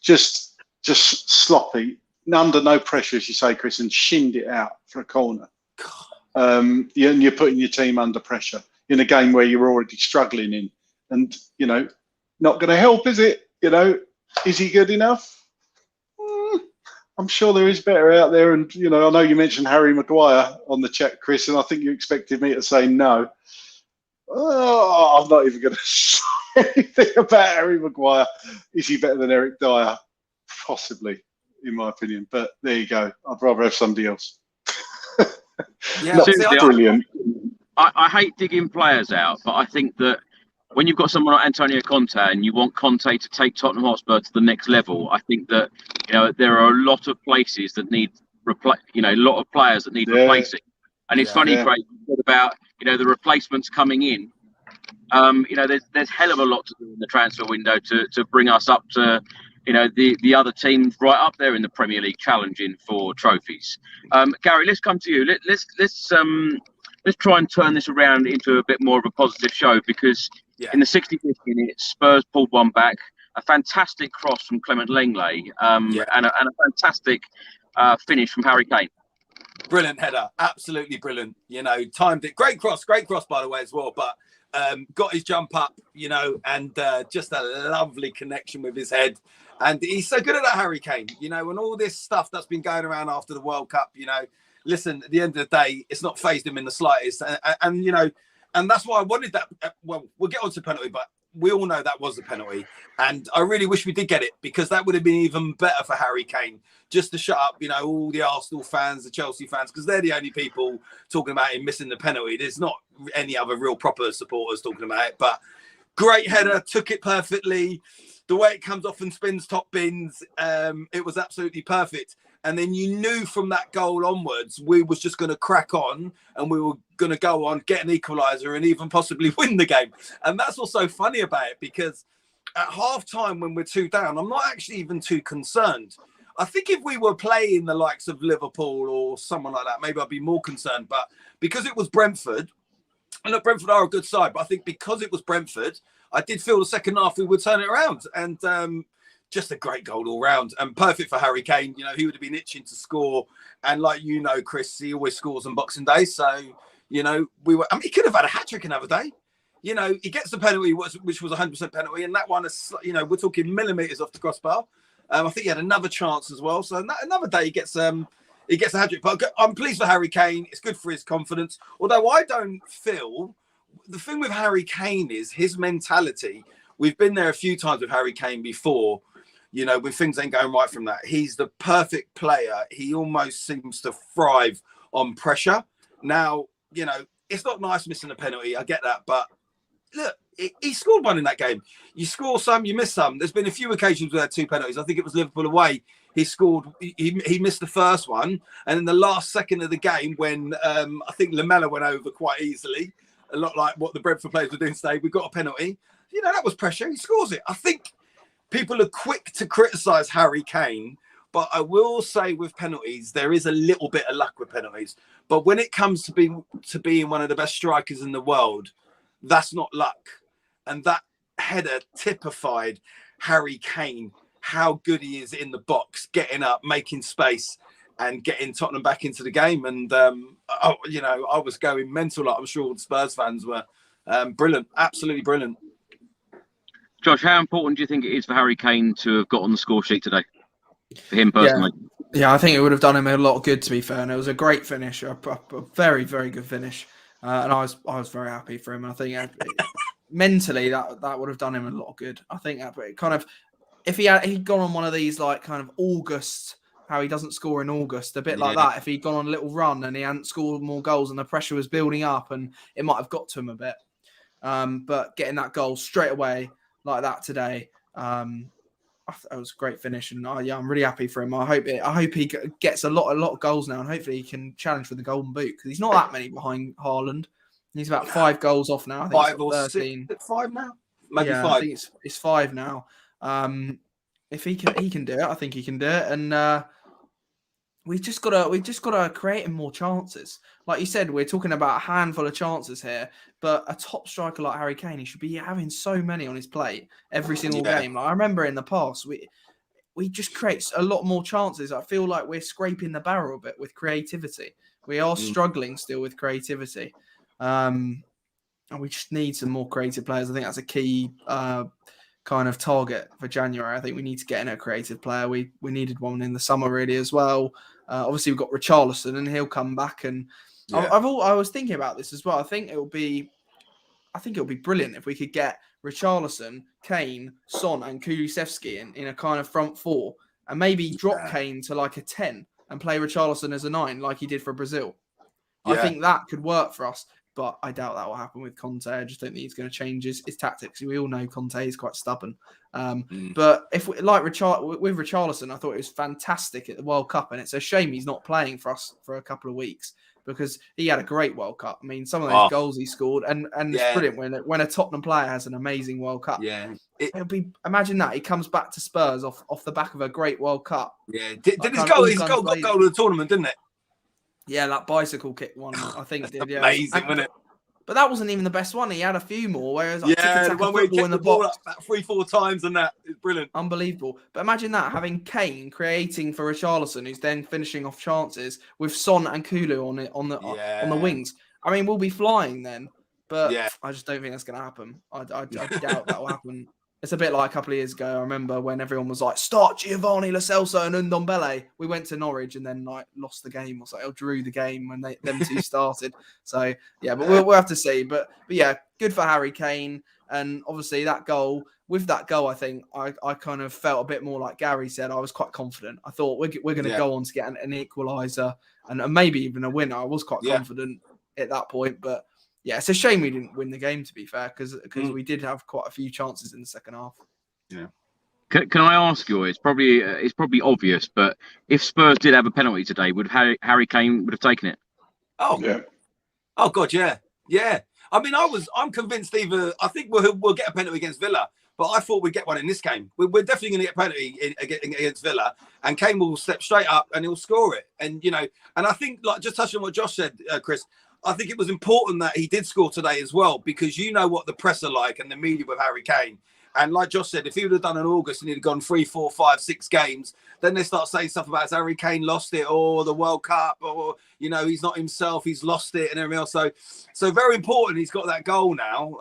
Just sloppy, under no pressure, as you say, Chris, and shinned it out for a corner. And you're putting your team under pressure in a game where you're already struggling in, and you know, not going to help, is it? You know, is he good enough? I'm sure there is better out there, and you know, I know you mentioned Harry Maguire on the chat, Chris, and I think you expected me to say no. Oh, I'm not even going to say anything about Harry Maguire. Is he better than Eric Dier? Possibly, in my opinion. But there you go. I'd rather have somebody else. Not brilliant. I hate digging players out, but I think that when you've got someone like Antonio Conte and you want Conte to take Tottenham Hotspur to the next level, I think that, you know, there are a lot of places that need a lot of players that need replacing. And it's funny, Craig, about, you know, the replacements coming in. You know, there's hell of a lot to do in the transfer window to bring us up to, you know, the other teams right up there in the Premier League challenging for trophies. Gary, let's come to you. Let's try and turn this around into a bit more of a positive show, because in the 65th minute, Spurs pulled one back. A fantastic cross from Clement Lenglet, and a fantastic finish from Harry Kane. Brilliant header, absolutely brilliant. You know, timed it. Great cross, by the way, as well. But got his jump up, you know, and just a lovely connection with his head. And he's so good at that, Harry Kane, you know, and all this stuff that's been going around after the World Cup, you know, listen, at the end of the day, it's not fazed him in the slightest. And you know, and that's why I wanted that. Well, we'll get on to penalty, but we all know that was the penalty. And I really wish we did get it, because that would have been even better for Harry Kane, just to shut up, you know, all the Arsenal fans, the Chelsea fans, because they're the only people talking about him missing the penalty. There's not any other real proper supporters talking about it. But great header, took it perfectly. The way it comes off and spins top bins, it was absolutely perfect. And then you knew from that goal onwards, we was just going to crack on and we were going to go on, get an equaliser and even possibly win the game. And that's what's so funny about it, because at half-time when we're 2 down, I'm not actually even too concerned. I think if we were playing the likes of Liverpool or someone like that, maybe I'd be more concerned. But because it was Brentford, and look, Brentford are a good side, but I think because it was Brentford, I did feel the second half we would turn it around. And just a great goal all round, and perfect for Harry Kane. You know, he would have been itching to score. And like, you know, Chris, he always scores on Boxing Day. So, you know, he could have had a hat-trick another day. You know, he gets the penalty, which was 100% penalty. And that one is, you know, we're talking millimetres off the crossbar. I think he had another chance as well. So another day he gets a hat-trick. But I'm pleased for Harry Kane. It's good for his confidence. Although I don't feel, the thing with Harry Kane is his mentality. We've been there a few times with Harry Kane before, you know, when things ain't going right from that. He's the perfect player. He almost seems to thrive on pressure. Now, you know, it's not nice missing a penalty. I get that. But look, he scored one in that game. You score some, you miss some. There's been a few occasions where 2 penalties. I think it was Liverpool away. He scored. He missed the first one, and in the last second of the game, when I think Lamela went over quite easily, a lot like what the Brentford players were doing today, we got a penalty. That was pressure. He scores it. I think people are quick to criticise Harry Kane, but I will say with penalties, there is a little bit of luck with penalties. But when it comes to being one of the best strikers in the world, that's not luck. And that header typified Harry Kane, how good he is in the box, getting up, making space, and getting Tottenham back into the game. And, I was going mental, like I'm sure all the Spurs fans were. Brilliant, absolutely brilliant. Josh, how important do you think it is for Harry Kane to have got on the score sheet today? For him personally? Yeah, I think it would have done him a lot of good, to be fair. And it was a great finish, a very, very good finish. And I was very happy for him. I think mentally that would have done him a lot of good. I think that, but it kind of, if he'd gone on one of these like kind of August, how he doesn't score in August, a bit like that. If he'd gone on a little run and he hadn't scored more goals and the pressure was building up, and it might have got to him a bit. But getting that goal straight away like that today, it was a great finish, and I'm really happy for him. I hope he gets a lot of goals now, and hopefully he can challenge for the Golden Boot, because he's not that many behind Haaland. He's about 5 goals off now. I think 5 or 13. 6, 5 now, maybe 5. I think it's 5 now. If he can do it, I think he can do it, and we've just got to create him more chances. Like you said, we're talking about a handful of chances here, but a top striker like Harry Kane, he should be having so many on his plate every single game. Like I remember in the past, we just create a lot more chances. I feel like we're scraping the barrel a bit with creativity. We are struggling still with creativity, and we just need some more creative players. I think that's a key kind of target for January. I think we need to get in a creative player. We needed one in the summer really as well. Obviously we've got Richarlison, and he'll come back, and I was thinking about this as well. I think it'll be brilliant if we could get Richarlison, Kane, Son, and Kulusevski in a kind of front 4, and maybe drop Kane to like a 10 and play Richarlison as a 9 like he did for Brazil. I think that could work for us, but I doubt that will happen with Conte. I just don't think he's going to change his tactics. We all know Conte is quite stubborn. But if with Richarlison, I thought it was fantastic at the World Cup, and it's a shame he's not playing for us for a couple of weeks, because he had a great World Cup. I mean, some of those goals he scored, and it's brilliant when a Tottenham player has an amazing World Cup. Yeah, it'll be, imagine that he comes back to Spurs off the back of a great World Cup. Yeah, did his goal got goal of the tournament, didn't it? Yeah, that bicycle kick one, I think did. Yeah, amazing, wasn't it? But that wasn't even the best one. He had a few more. Whereas the one where he kicked the ball up about 3-4 times, and that is brilliant, unbelievable. But imagine that, having Kane creating for Richarlison, who's then finishing off chances with Son and Kulu on the wings. I mean, we'll be flying then. But I just don't think that's going to happen. I doubt that will happen. It's a bit like a couple of years ago. I remember when everyone was like, start Giovanni Lo Celso and Ndombele. We went to Norwich and then like lost the game or something, or drew the game when them two started. So yeah, but we'll have to see. But yeah, good for Harry Kane. And obviously that goal, I think I kind of felt a bit more like Gary said. I was quite confident. I thought we're going to go on to get an equaliser and maybe even a winner. I was quite confident at that point, but yeah, it's a shame we didn't win the game, to be fair, because we did have quite a few chances in the second half. Yeah. Can I ask you? It's probably obvious, but if Spurs did have a penalty today, would Harry Kane would have taken it? Oh yeah. Oh God, yeah. I mean, I'm convinced either. I think we'll get a penalty against Villa, but I thought we'd get one in this game. We're definitely going to get a penalty against Villa, and Kane will step straight up and he'll score it. And and I think, like, just touching on what Josh said, Chris, I think it was important that he did score today as well, because you know what the press are like and the media with Harry Kane. And like Josh said, if he would have done in August and he'd have gone 3, 4, 5, 6 games, then they start saying stuff about Harry Kane lost it, or the World Cup, or he's not himself, he's lost it, and everything else. So very important. He's got that goal now.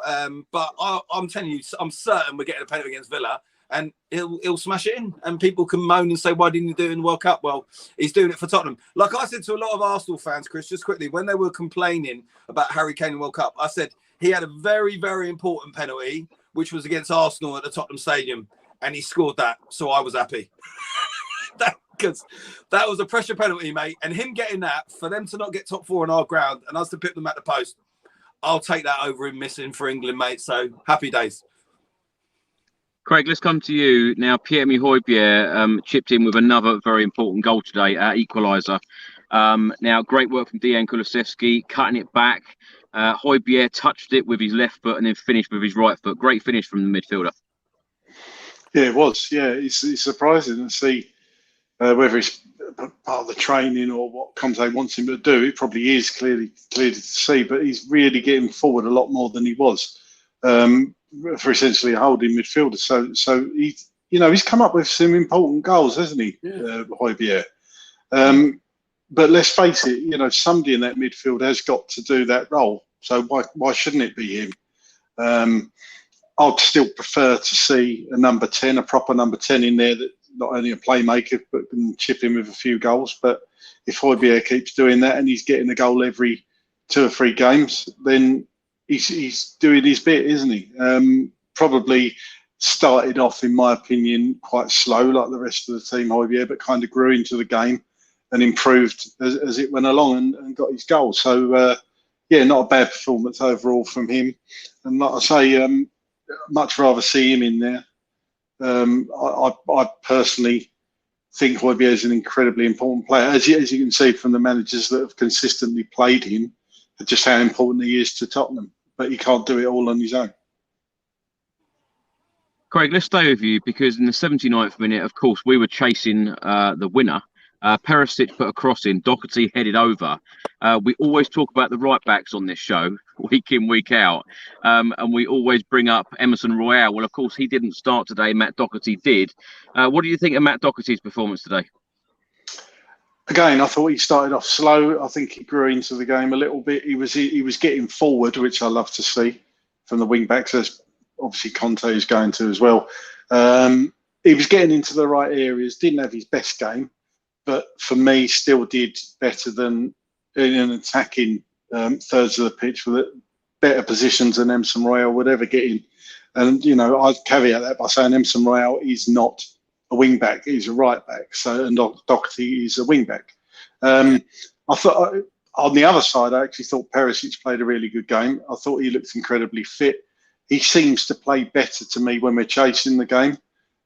But I'm telling you, I'm certain we're getting a penalty against Villa, and he'll smash it in, and people can moan and say, why didn't you do it in the World Cup? Well, he's doing it for Tottenham. Like I said to a lot of Arsenal fans, Chris, just quickly, when they were complaining about Harry Kane in the World Cup, I said he had a very, very important penalty, which was against Arsenal at the Tottenham Stadium, and he scored that, so I was happy. Because that was a pressure penalty, mate, and him getting that, for them to not get top 4 on our ground and us to pick them at the post, I'll take that over him missing for England, mate. So happy days. Craig, let's come to you now. Pierre-Emile Hojbjerg chipped in with another very important goal today, our equaliser. Now, great work from Dier and Kulusevski, cutting it back. Hojbjerg touched it with his left foot and then finished with his right foot. Great finish from the midfielder. Yeah, it was. Yeah, it's surprising to see whether it's part of the training or what Conte wants him to do. It probably is clearly to see, but he's really getting forward a lot more than he was for essentially a holding midfielder. So he's come up with some important goals, hasn't he, Hojbjerg? But let's face it, somebody in that midfield has got to do that role. So why shouldn't it be him? I'd still prefer to see a number 10, a proper number 10 in there that not only a playmaker but can chip in with a few goals. But if Hojbjerg keeps doing that and he's getting a goal every 2 or 3 games, then he's doing his bit, isn't he? Probably started off, in my opinion, quite slow like the rest of the team, Hojbjerg, but kind of grew into the game and improved as it went along and got his goal. So, not a bad performance overall from him. And like I say, much rather see him in there. I personally think Hojbjerg is an incredibly important player, as you can see from the managers that have consistently played him, just how important he is to Tottenham. But he can't do it all on his own. Craig, let's stay with you because in the 79th minute, of course, we were chasing the winner. Perisic put a cross in, Doherty headed over. We always talk about the right backs on this show, week in, week out. And we always bring up Emerson Royale. Well, of course, he didn't start today. Matt Doherty did. What do you think of Matt Doherty's performance today? Again, I thought he started off slow. I think he grew into the game a little bit. He was getting forward, which I love to see from the wing backs, as obviously Conte is going to as well. He was getting into the right areas, didn't have his best game, but for me, still did better than in an attacking thirds of the pitch with better positions than Emerson Royale would ever get in. And, I'd caveat that by saying Emerson Royale is not a wing back, he's a right back. So, and Doherty is a wing back. I thought on the other side, I actually thought Perisic played a really good game. I thought he looked incredibly fit. He seems to play better to me when we're chasing the game.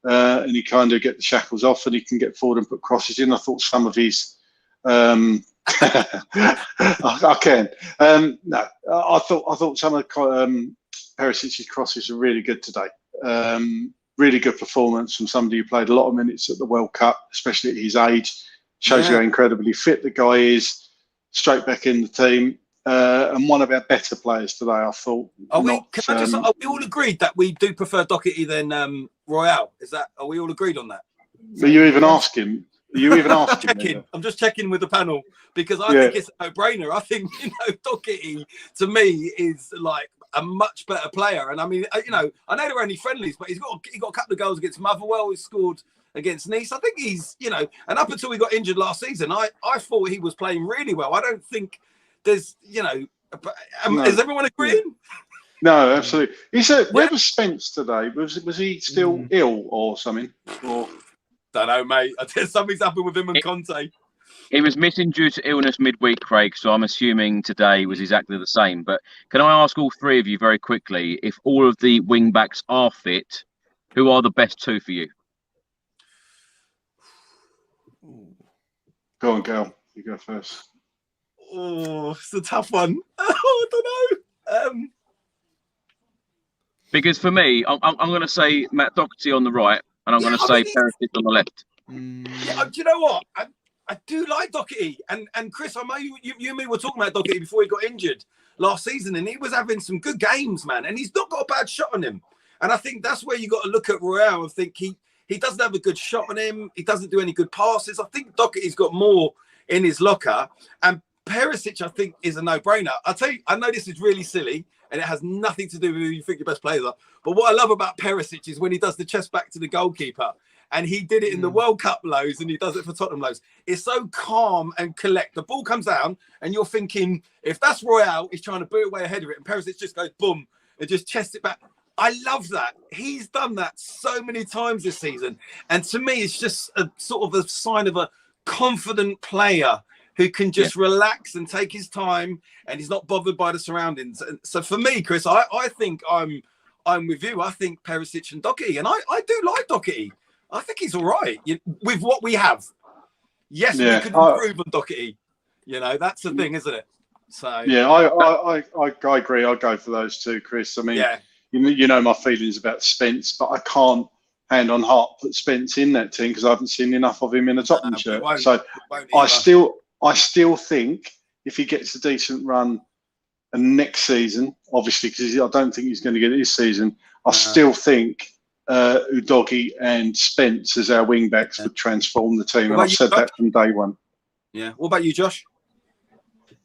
And he kind of get the shackles off and he can get forward and put crosses in. I thought some of his I thought some of Perisic's crosses were really good today. Really good performance from somebody who played a lot of minutes at the World Cup, especially at his age. Shows you how incredibly fit the guy is. Straight back in the team. And one of our better players today, I thought. Are we all agreed that we do prefer Doherty than Royale? Are we all agreed on that? Are you even asking? I'm just checking with the panel because I think it's a no-brainer. I think Doherty to me is like a much better player. And I mean, I know they're only friendlies, but he got a couple of goals against Motherwell. He scored against Nice. I think he's and up until he got injured last season, I thought he was playing really well. I don't think there's is everyone agreeing? No, absolutely. Where was Spence today? Was he still ill or something? Or don't know, mate. Something's happened with him and Conte. He was missing due to illness midweek, Craig, so I'm assuming today was exactly the same. But can I ask all three of you very quickly, if all of the wing backs are fit, who are the best 2 for you? Go on, Gal. You go first. Oh, it's a tough one. I don't know. Because for me, I'm going to say Matt Doherty on the right, and I'm going to say Perisic on the left. Yeah, do you know what? I do like Doherty, and Chris, I know you and me were talking about Doherty before he got injured last season, and he was having some good games, man, and he's not got a bad shot on him. And I think that's where you got to look at Royale and think he doesn't have a good shot on him. He doesn't do any good passes. I think Doherty's got more in his locker, and Perisic, I think, is a no-brainer. I'll tell you, I know this is really silly, and it has nothing to do with who you think your best players are. But what I love about Perisic is when he does the chest back to the goalkeeper, and he did it in the World Cup lows, and he does it for Tottenham lows. It's so calm and collect. The ball comes down, and you're thinking, if that's Royale, he's trying to boot away ahead of it, and Perisic just goes boom and just chests it back. I love that. He's done that so many times this season, and to me, it's just a sort of a sign of a confident player who can just relax and take his time, and he's not bothered by the surroundings. And so for me, Chris, I think I'm with you. I think Perisic and Doherty, and I do like Doherty. I think he's all right with what we have. Yes, we could improve on Doherty. That's the thing, isn't it? So yeah, I agree. I'll go for those two, Chris. I mean, you know my feelings about Spence, but I can't hand on heart put Spence in that team because I haven't seen enough of him in a Tottenham shirt. So I still think if he gets a decent run and next season, obviously, because I don't think he's going to get it this season, I still think Udogie and Spence as our wing backs would transform the team. And I've said that from day one. Yeah. What about you, Josh?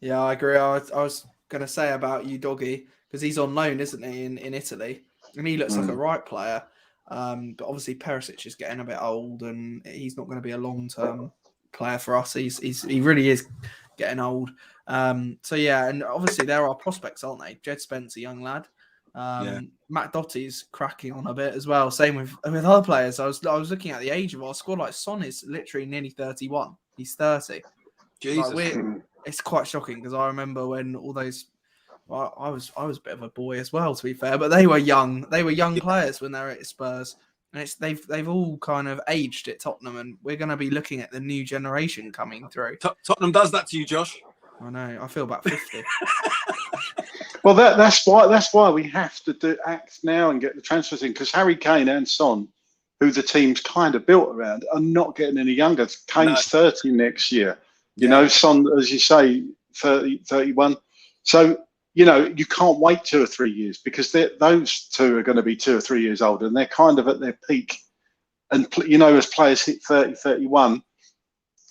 Yeah, I agree. I was going to say about Udogie because he's on loan, isn't he, in Italy? And he looks like a right player. But obviously Perisic is getting a bit old and he's not going to be a long-term player for us. He really is getting old. So yeah, and obviously there are prospects, aren't they? Jed Spence, a young lad. Matt Doty's cracking on a bit as well. Same with other players. I was looking at the age of our squad. Like Son is literally nearly 31. He's 30. Jesus, it's quite shocking because I remember when all those. Well, I was a bit of a boy as well, to be fair, but they were young. They were young players when they were at Spurs, and they've all kind of aged at Tottenham, and we're going to be looking at the new generation coming through. Tottenham does that to you, Josh. I know. I feel about 50. Well, that's why we have to act now and get the transfers in because Harry Kane and Son, who the team's kind of built around, are not getting any younger. Kane's 30 next year. You know, Son, as you say, 30, 31. So. You can't wait 2 or 3 years because those two are going to be 2 or 3 years older and they're kind of at their peak. And, as players hit 30, 31,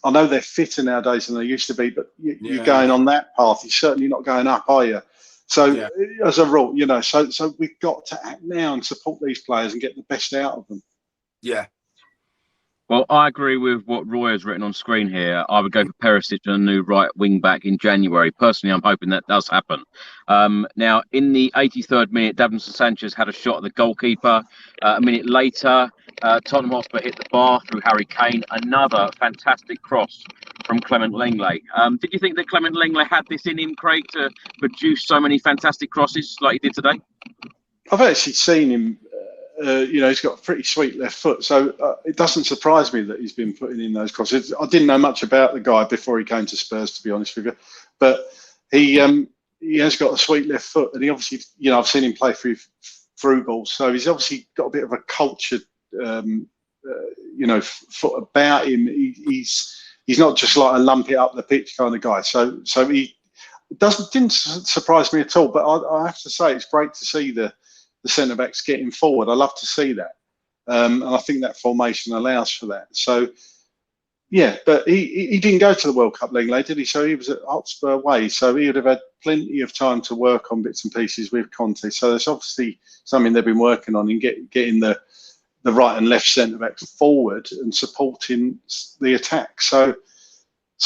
I know they're fitter nowadays than they used to be, but you're going on that path. You're certainly not going up, are you? So as a rule, so we've got to act now and support these players and get the best out of them. Yeah. Well, I agree with what Roy has written on screen here. I would go for Perisic and a new right wing back in January. Personally, I'm hoping that does happen. Now, in the 83rd minute, Davinson Sanchez had a shot at the goalkeeper. A minute later, Tottenham Hotspur hit the bar through Harry Kane. Another fantastic cross from Clement Lenglet. Did you think that Clement Lenglet had this in him, Craig, to produce so many fantastic crosses like he did today? I've actually seen him. He's got a pretty sweet left foot, so it doesn't surprise me that he's been putting in those crosses. I didn't know much about the guy before he came to Spurs, to be honest with you, but he has got a sweet left foot, and he obviously, I've seen him play through balls, so he's obviously got a bit of a cultured, foot about him. He's not just like a lump it up the pitch kind of guy. So he didn't surprise me at all. But I have to say, it's great to see the centre backs getting forward. I love to see that, and I think that formation allows for that. So, yeah, but he didn't go to the World Cup, Lenglet, did he? So he was at Hotspur away. So he would have had plenty of time to work on bits and pieces with Conte. So there's obviously something they've been working on in getting the right and left centre backs forward and supporting the attack. So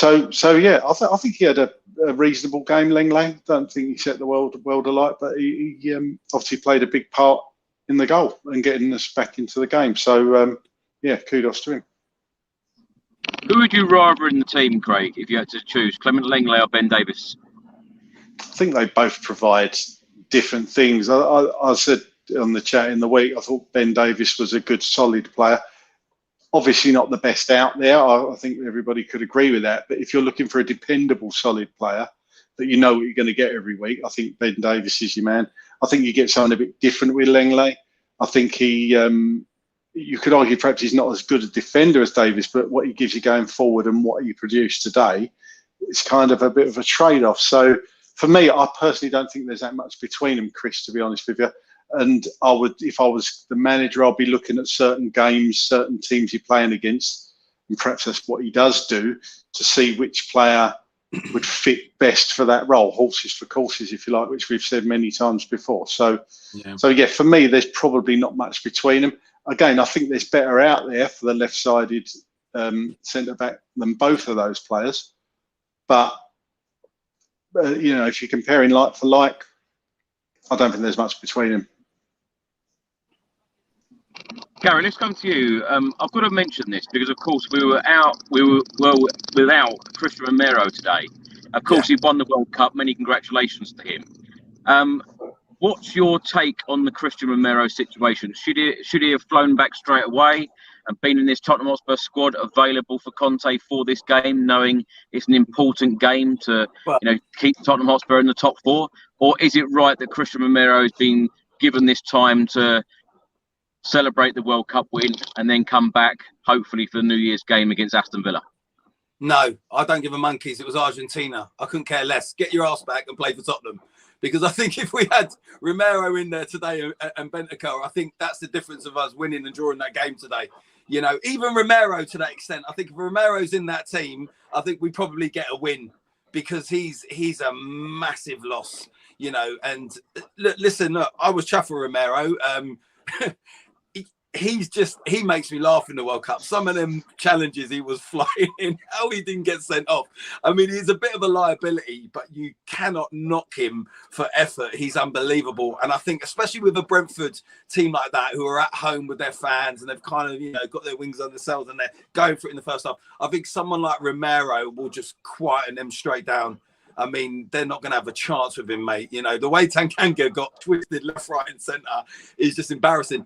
yeah, I think he had a reasonable game, Lenglet. Don't think he set the world alight, but he obviously played a big part in the goal and getting us back into the game. So yeah, kudos to him. Who would you rather in the team, Craig, if you had to choose, Clement Lenglet or Ben Davies? I think they both provide different things. I said on the chat in the week, I thought Ben Davies was a good, solid player. Obviously not the best out there. I think everybody could agree with that. But if you're looking for a dependable, solid player that you know what you're going to get every week, I think Ben Davies is your man. I think you get something a bit different with Lenglet. I think you could argue perhaps he's not as good a defender as Davies, but what he gives you going forward and what he produced today, it's kind of a bit of a trade-off. So for me, I personally don't think there's that much between them, Chris, to be honest with you. And I would, if I was the manager, I'd be looking at certain games, certain teams you're playing against, and perhaps that's what he does do, to see which player would fit best for that role. Horses for courses, if you like, which we've said many times before. So yeah, for me, there's probably not much between them. Again, I think there's better out there for the left-sided centre-back than both of those players. But, if you're comparing like for like, I don't think there's much between them. Gary, let's come to you. I've got to mention this because, of course, we were without Christian Romero today. Of course, he won the World Cup. Many congratulations to him. What's your take on the Christian Romero situation? Should he have flown back straight away and been in this Tottenham Hotspur squad available for Conte for this game, knowing it's an important game to keep Tottenham Hotspur in the top four? Or is it right that Christian Romero has been given this time to celebrate the World Cup win and then come back, hopefully, for the New Year's game against Aston Villa? No, I don't give a monkeys. It was Argentina. I couldn't care less. Get your ass back and play for Tottenham. Because I think if we had Romero in there today and Bentancur, I think that's the difference of us winning and drawing that game today. Even Romero to that extent, I think if Romero's in that team, I think we probably get a win because he's a massive loss, And listen, I was chuffed for Romero. He makes me laugh in the World Cup. Some of them challenges he was flying in, how he didn't get sent off. I mean, he's a bit of a liability, but you cannot knock him for effort. He's unbelievable. And I think, especially with a Brentford team like that, who are at home with their fans and they've kind of, got their wings under themselves and they're going for it in the first half. I think someone like Romero will just quieten them straight down. I mean, they're not going to have a chance with him, mate. The way Tanganga got twisted left, right and centre is just embarrassing.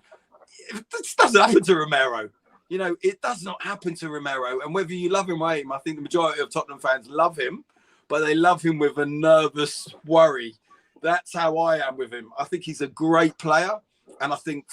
This doesn't happen to Romero. It does not happen to Romero. And whether you love him or hate him, I think the majority of Tottenham fans love him, but they love him with a nervous worry. That's how I am with him. I think he's a great player. And I think,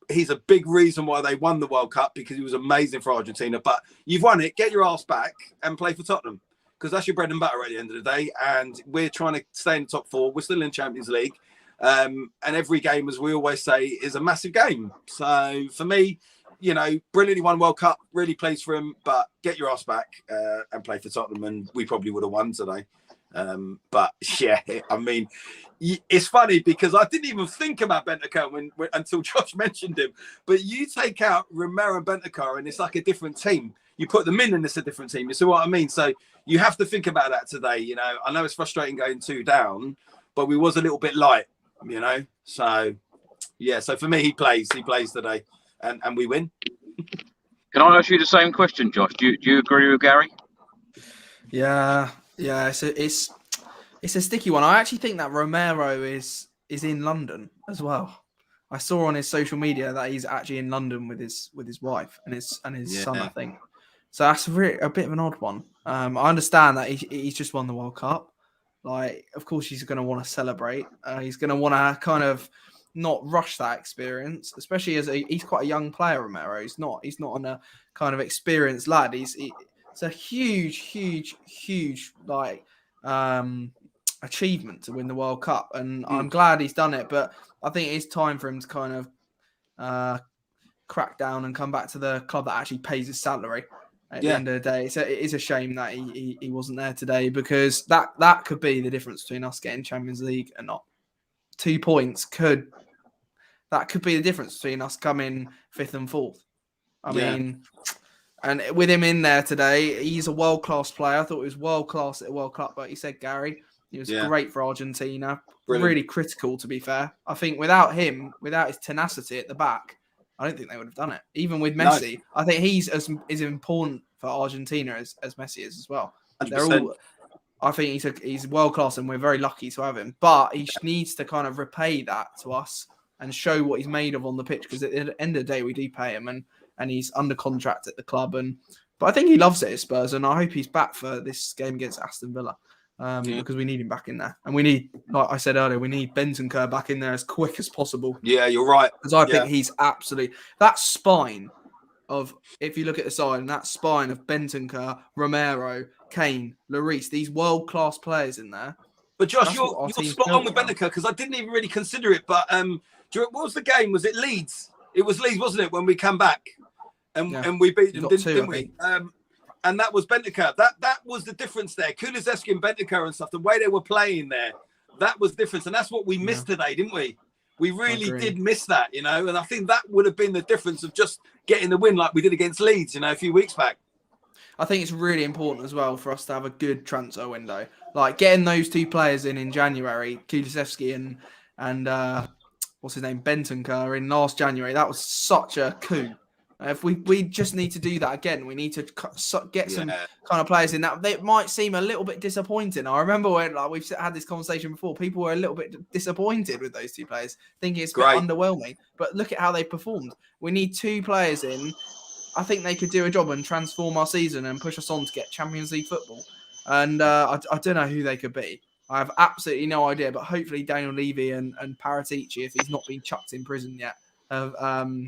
he's a big reason why they won the World Cup because he was amazing for Argentina. But you've won it. Get your ass back and play for Tottenham because that's your bread and butter at the end of the day. And we're trying to stay in the top four. We're still in Champions League. And every game, as we always say, is a massive game. So for me, brilliantly won World Cup, really plays for him, but get your ass back and play for Tottenham, and we probably would have won today. But yeah, I mean, it's funny because I didn't even think about Bentancur until Josh mentioned him. But you take out Romero and Bentancur, and it's like a different team. You put them in, and it's a different team. You see what I mean? So you have to think about that today. I know it's frustrating going 2 down, but we was a little bit light. So yeah, so for me he plays today and we win. Can I ask you the same question, Josh? Do you agree with Gary? Yeah, it's a sticky one. I actually think that Romero is in London as well. I saw on his social media that he's actually in London with his wife and his son, I think. So that's a bit of an odd one. I understand that he's just won the World Cup. Like, of course, he's going to want to celebrate. He's going to want to kind of not rush that experience, especially as he's quite a young player, Romero. He's not on a kind of experienced lad. It's a huge achievement to win the World Cup, and I'm glad he's done it. But I think it's time for him to kind of crack down and come back to the club that actually pays his salary. At the end of the day, so it is a shame that he wasn't there today because that could be the difference between us getting Champions League and not. 2 points could be the difference between us coming 5th and 4th. I mean, and with him in there today, he's a world-class player. I thought he was world-class at the World Cup, but he said, Gary, he was great for Argentina. Brilliant. Really critical, to be fair. I think without him, without his tenacity at the back, I don't think they would have done it. Even with Messi, no. I think he's as important for Argentina as Messi is as well. I think he's world class, and we're very lucky to have him. But he needs to kind of repay that to us and show what he's made of on the pitch. Because at the end of the day, we do pay him, and he's under contract at the club. But I think he loves it at Spurs, and I hope he's back for this game against Aston Villa. Because we need him back in there. And we need, like I said earlier, we need Bentancur back in there as quick as possible. Yeah, you're right. Because I think he's absolutely... That spine of, if you look at the side, and that spine of Bentancur, Romero, Kane, Lloris, these world-class players in there. But Josh, you're spot on with Bentancur, because I didn't even really consider it. But what was the game? Was it Leeds? It was Leeds, wasn't it, when we came back? And we beat them, didn't we? And that was Bentancur. That was the difference there. Kulusevski and Bentancur and stuff, the way they were playing there, that was the difference. And that's what we missed today, didn't we? We really did miss that, And I think that would have been the difference of just getting the win like we did against Leeds, a few weeks back. I think it's really important as well for us to have a good transfer window. Like getting those two players in January, Kulusevski and what's his name, Bentancur in last January. That was such a coup. If we just need to do that again, we need to get some kind of players in that. They might seem a little bit disappointing. I remember when we've had this conversation before, people were a little bit disappointed with those two players, thinking it's a bit underwhelming. But look at how they performed. We need 2 players in. I think they could do a job and transform our season and push us on to get Champions League football. And I don't know who they could be. I have absolutely no idea. But hopefully Daniel Levy and Paratici, if he's not been chucked in prison yet, can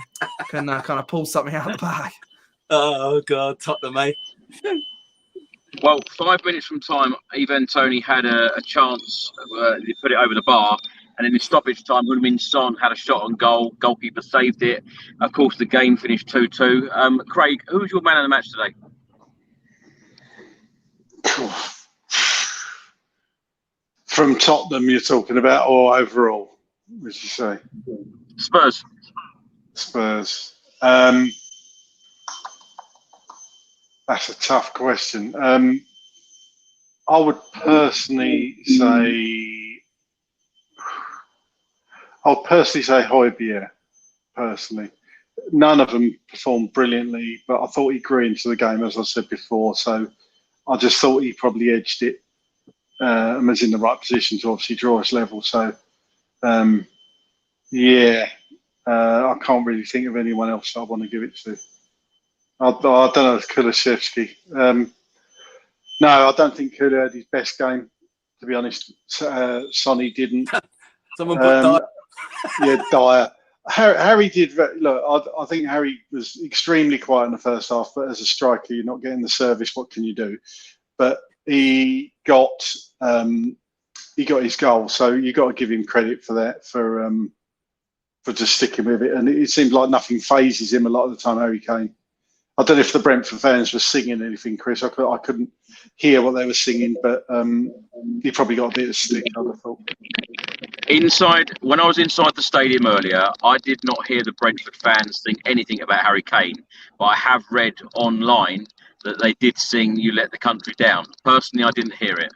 kind of pull something out of the bag. Oh God, Tottenham, mate. Well, 5 minutes from time, Ivan Toney had a chance. He put it over the bar, and in the stoppage time, Heung-min Son had a shot on goal. Goalkeeper saved it. Of course, the game finished 2-2. Craig, who's your man of the match today? From Tottenham, you're talking about, or overall? Would you say? Spurs. That's a tough question. I would personally say Hojbjerg. Personally, none of them performed brilliantly, but I thought he grew into the game, as I said before. So I just thought he probably edged it and was in the right position to obviously draw us level. So I can't really think of anyone else I want to give it to. I don't know if Kulusevski. No, I don't think Kulu had his best game, to be honest. Sonny didn't. Someone put Dier. Dier. Harry did. Look, I think Harry was extremely quiet in the first half, but as a striker, you're not getting the service. What can you do? But he got his goal, so you got to give him credit for that, for just sticking with it. And it seemed like nothing phases him a lot of the time, Harry Kane. I don't know if the Brentford fans were singing anything, Chris. I couldn't hear what they were singing, but he probably got a bit of stick, I would have thought. When I was inside the stadium earlier, I did not hear the Brentford fans think anything about Harry Kane, but I have read online that they did sing "You Let the Country Down." Personally, I didn't hear it.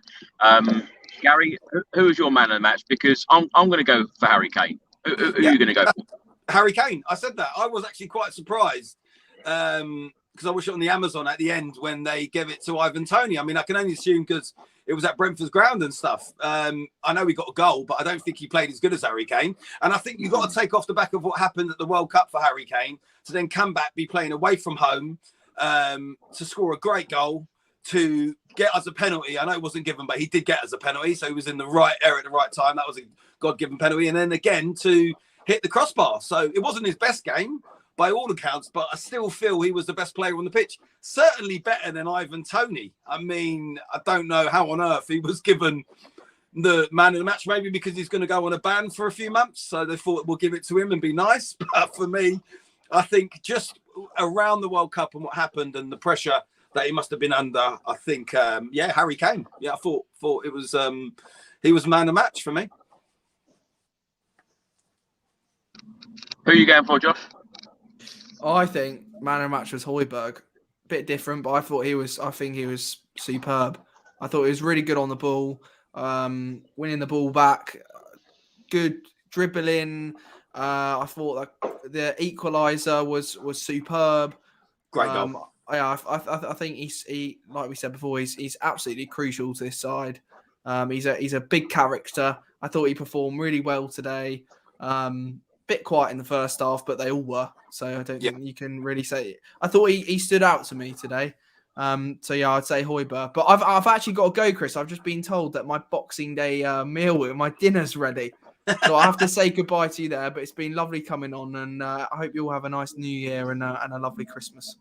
Gary, who is your man of the match? Because I'm going to go for Harry Kane. Who are you going to go for? Harry Kane. I said that. I was actually quite surprised because I watched it on the Amazon at the end when they gave it to Ivan Toney. I mean, I can only assume because it was at Brentford's ground and stuff. I know he got a goal, but I don't think he played as good as Harry Kane. And I think you've got to take off the back of what happened at the World Cup for Harry Kane to then come back, be playing away from home, to score a great goal, to get us a penalty. I know it wasn't given, but he did get us a penalty. So he was in the right area at the right time. That was a God-given penalty. And then again to hit the crossbar. So it wasn't his best game by all accounts, but I still feel he was the best player on the pitch. Certainly better than Ivan Toney. I mean, I don't know how on earth he was given the man of the match, maybe because he's going to go on a ban for a few months. So they thought we'll give it to him and be nice. But for me, I think just around the World Cup and what happened and the pressure that he must have been under, I think, Harry Kane. Yeah, I thought it was he was man of the match for me. Who are you going for, Josh? I think man of the match was Hojbjerg. Bit different, but I think he was superb. I thought he was really good on the ball, winning the ball back, good dribbling. I thought that the equaliser was superb. Great goal. I think he like we said before, he's absolutely crucial to this side. He's a big character. I thought he performed really well today. Bit quiet in the first half, but they all were. So I don't think you can really say it. I thought he stood out to me today. So yeah, I'd say Hojbjerg. But I've actually got to go, Chris. I've just been told that my Boxing Day meal with my dinner's ready. So I have to say goodbye to you there. But it's been lovely coming on, and I hope you all have a nice New Year and a lovely Christmas.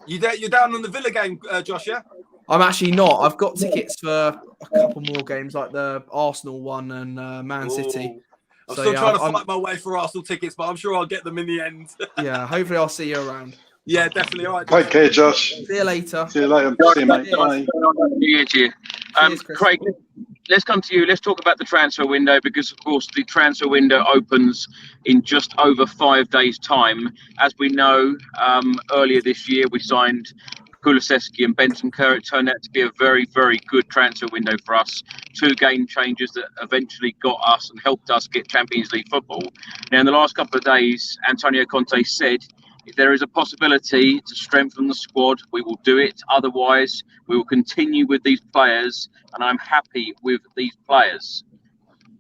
You're down on the Villa game, Josh, yeah? I'm actually not. I've got tickets for a couple more games, like the Arsenal one and Man City. I'm still trying to fight my way for Arsenal tickets, but I'm sure I'll get them in the end. Yeah, hopefully I'll see you around. Yeah, definitely. All right. Take care, Josh. See you later. See you later. See you, mate. Bye. New Year to you. Craig, let's come to you. Let's talk about the transfer window because, of course, the transfer window opens in just over 5 days' time. As we know, earlier this year, we signed Kulusevski and Bentancur. It turned out to be a very, very good transfer window for us. 2 game changers that eventually got us and helped us get Champions League football. Now, in the last couple of days, Antonio Conte said, if there is a possibility to strengthen the squad, we will do it. Otherwise, we will continue with these players, and I'm happy with these players.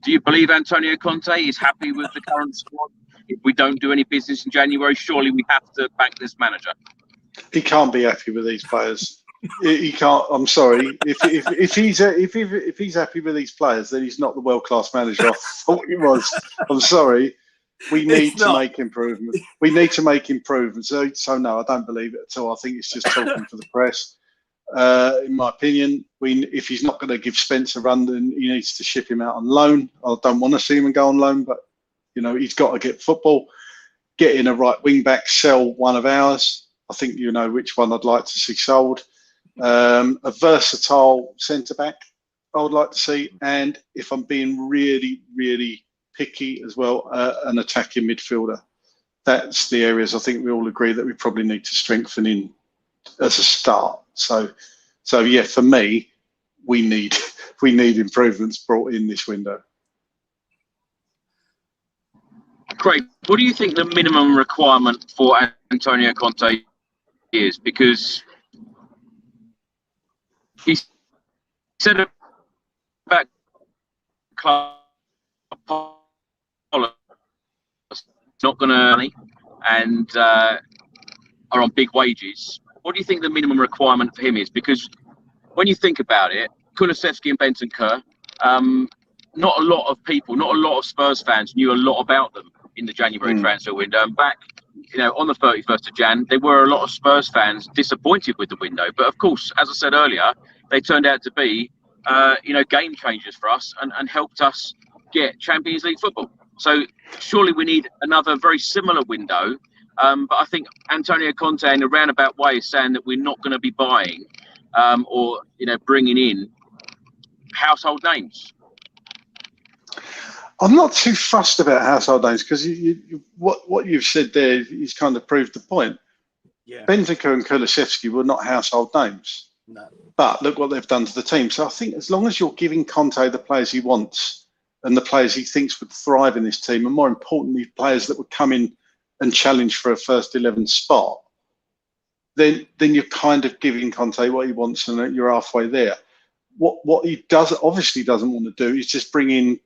Do you believe Antonio Conte is happy with the current squad? If we don't do any business in January, surely we have to back this manager. He can't be happy with these players. He can't. I'm sorry. If he's happy with these players, then he's not the world-class manager I thought he was. I'm sorry. We need to make improvements. We need to make improvements. So no, I don't believe it at all. I think it's just talking for the press. In my opinion, if he's not going to give Spence a run, then he needs to ship him out on loan. I don't want to see him go on loan, but he's got to get football. Get in a right wing back, sell one of ours. I think you know which one I'd like to see sold. A versatile centre back I would like to see, and if I'm being really, really picky as well, an attacking midfielder. That's the areas I think we all agree that we probably need to strengthen in as a start. So yeah, for me, we need improvements brought in this window. Craig, what do you think the minimum requirement for Antonio Conte is? Because he said about club policy, not going to earn money and are on big wages. What do you think the minimum requirement for him is? Because when you think about it, Kulusevski and Bentancur, not a lot of people, not a lot of Spurs fans knew a lot about them in the January transfer window. And back, on the 31st of Jan, there were a lot of Spurs fans disappointed with the window. But of course, as I said earlier, they turned out to be, game changers for us and helped us get Champions League football. So surely we need another very similar window. But I think Antonio Conte, in a roundabout way, is saying that we're not going to be buying or bringing in household names. I'm not too fussed about household names because what you've said there is kind of proved the point. Yeah. Bentancur and Kulusevski were not household names. No. But look what they've done to the team. So I think as long as you're giving Conte the players he wants and the players he thinks would thrive in this team, and more importantly, players that would come in and challenge for a first 11 spot, then you're kind of giving Conte what he wants and you're halfway there. What he obviously doesn't want to do is just bring in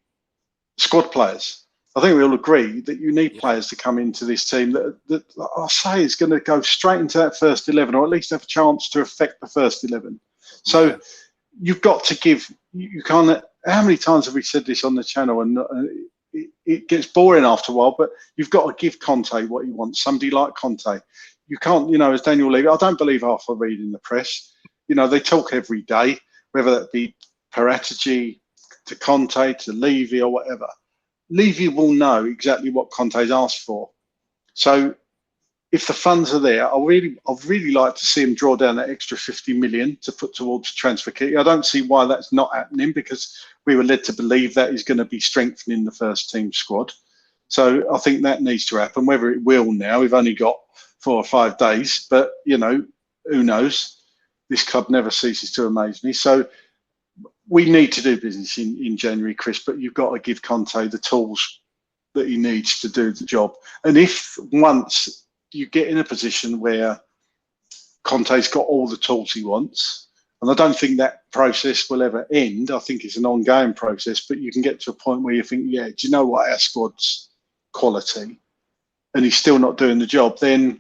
squad players. I think we all agree that you need players to come into this team that I say is going to go straight into that first 11, or at least have a chance to affect the first 11. So you've got to give. You can't. How many times have we said this on the channel? And it gets boring after a while. But you've got to give Conte what he wants. Somebody like Conte. You can't. As Daniel Levy, I don't believe half I read in the press. They talk every day, whether that be Paratici to Conte to Levy or whatever. Levy will know exactly what Conte's asked for. So if the funds are there, I'd really like to see him draw down that extra 50 million to put towards transfer kit. I don't see why that's not happening, because we were led to believe that is going to be strengthening the first team squad. So I think that needs to happen. Whether it will now, we've only got 4 or 5 days, but who knows? This club never ceases to amaze me. So we need to do business in January, Chris, but you've got to give Conte the tools that he needs to do the job. And if once you get in a position where Conte's got all the tools he wants, and I don't think that process will ever end, I think it's an ongoing process, but you can get to a point where you think, yeah, do you know what, our squad's quality, and he's still not doing the job, then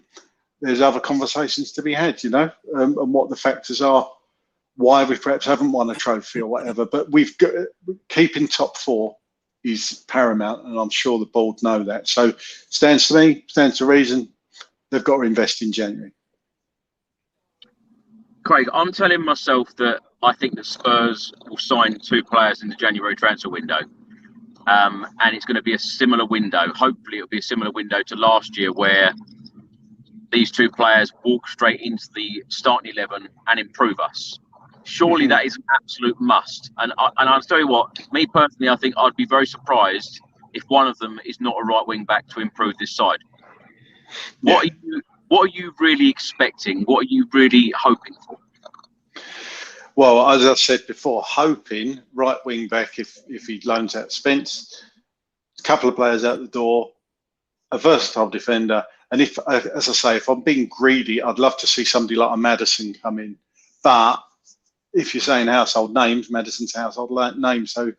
there's other conversations to be had, and what the factors are, why we perhaps haven't won a trophy or whatever. But we've got keeping top 4 is paramount, and I'm sure the board know that. So stands to me, stands to reason. They've got to invest in January. Craig, I'm telling myself that I think that Spurs will sign 2 players in the January transfer window, and it's going to be a similar window. Hopefully, it'll be a similar window to last year, where these 2 players walk straight into the starting 11 and improve us. Surely that is an absolute must. And I'll tell you what, me personally, I think I'd be very surprised if one of them is not a right wing back to improve this side. What What are you really expecting? What are you really hoping for? Well, as I said before, hoping right wing back if he loans out Spence, a couple of players out the door, a versatile defender, and if, as I say, if I'm being greedy, I'd love to see somebody like a Maddison come in. But if you're saying household names, Maddison's household name, so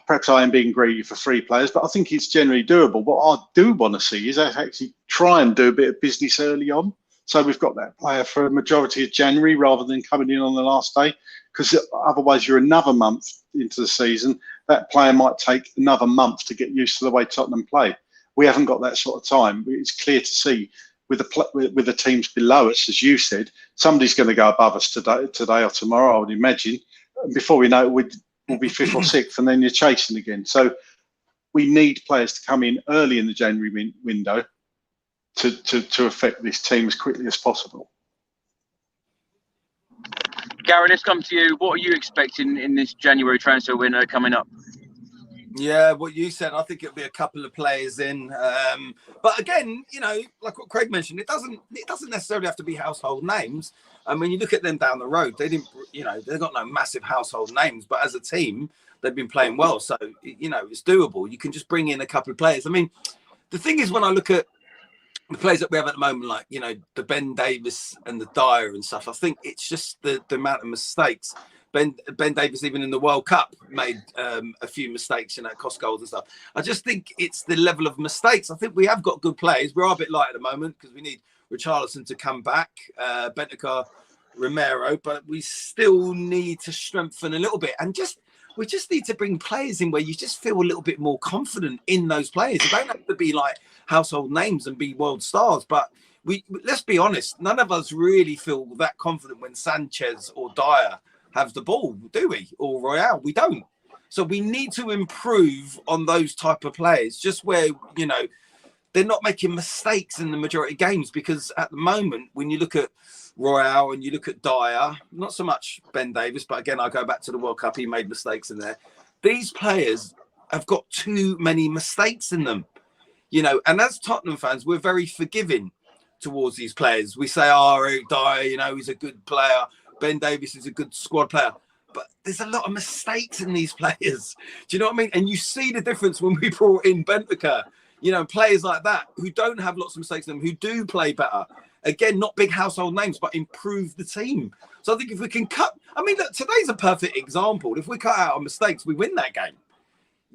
perhaps I am being greedy for 3 players, but I think it's generally doable. What I do want to see is actually try and do a bit of business early on. So we've got that player for a majority of January rather than coming in on the last day, because otherwise you're another month into the season. That player might take another month to get used to the way Tottenham play. We haven't got that sort of time. It's clear to see with the teams below us, as you said, somebody's going to go above us today or tomorrow, I would imagine. And before we know it, we'll be 5th or 6th, and then you're chasing again. So we need players to come in early in the January window to affect this team as quickly as possible. Gary, let's come to you. What are you expecting in this January transfer window coming up? Yeah, what you said, I think it'll be a couple of players in. But again, you know, like what Craig mentioned, it doesn't necessarily have to be household names. And when you look at them down the road, they didn't, you know, they've got no massive household names, but as a team, they've been playing well. So, you know, it's doable. You can just bring in a couple of players. I mean, the thing is, when I look at the players that we have at the moment, like, you know, the Ben Davies and the Dier and stuff, I think it's just the amount of mistakes. Ben Davies, even in the World Cup, made a few mistakes, you know, cost goals and stuff. I just think it's the level of mistakes. I think we have got good players. We are a bit light at the moment because we need Richarlison to come back, Bentancur, Romero, but we still need to strengthen a little bit. And we just need to bring players in where you just feel a little bit more confident in those players. They don't have to be like household names and be world stars, but let's be honest, none of us really feel that confident when Sanchez or Dier have the ball, do we? Or Royale, we don't. So we need to improve on those type of players, just where, you know, they're not making mistakes in the majority of games, because at the moment, when you look at Royale and you look at Dier, not so much Ben Davies, but again, I go back to the World Cup, he made mistakes in there. These players have got too many mistakes in them, you know, and as Tottenham fans, we're very forgiving towards these players. We say, oh, Dier, you know, he's a good player. Ben Davies is a good squad player, but there's a lot of mistakes in these players. Do you know what I mean? And you see the difference when we brought in Bentancur, you know, players like that who don't have lots of mistakes in them, who do play better. Again, not big household names, but improve the team. So I think if we can I mean, look, today's a perfect example. If we cut out our mistakes, we win that game.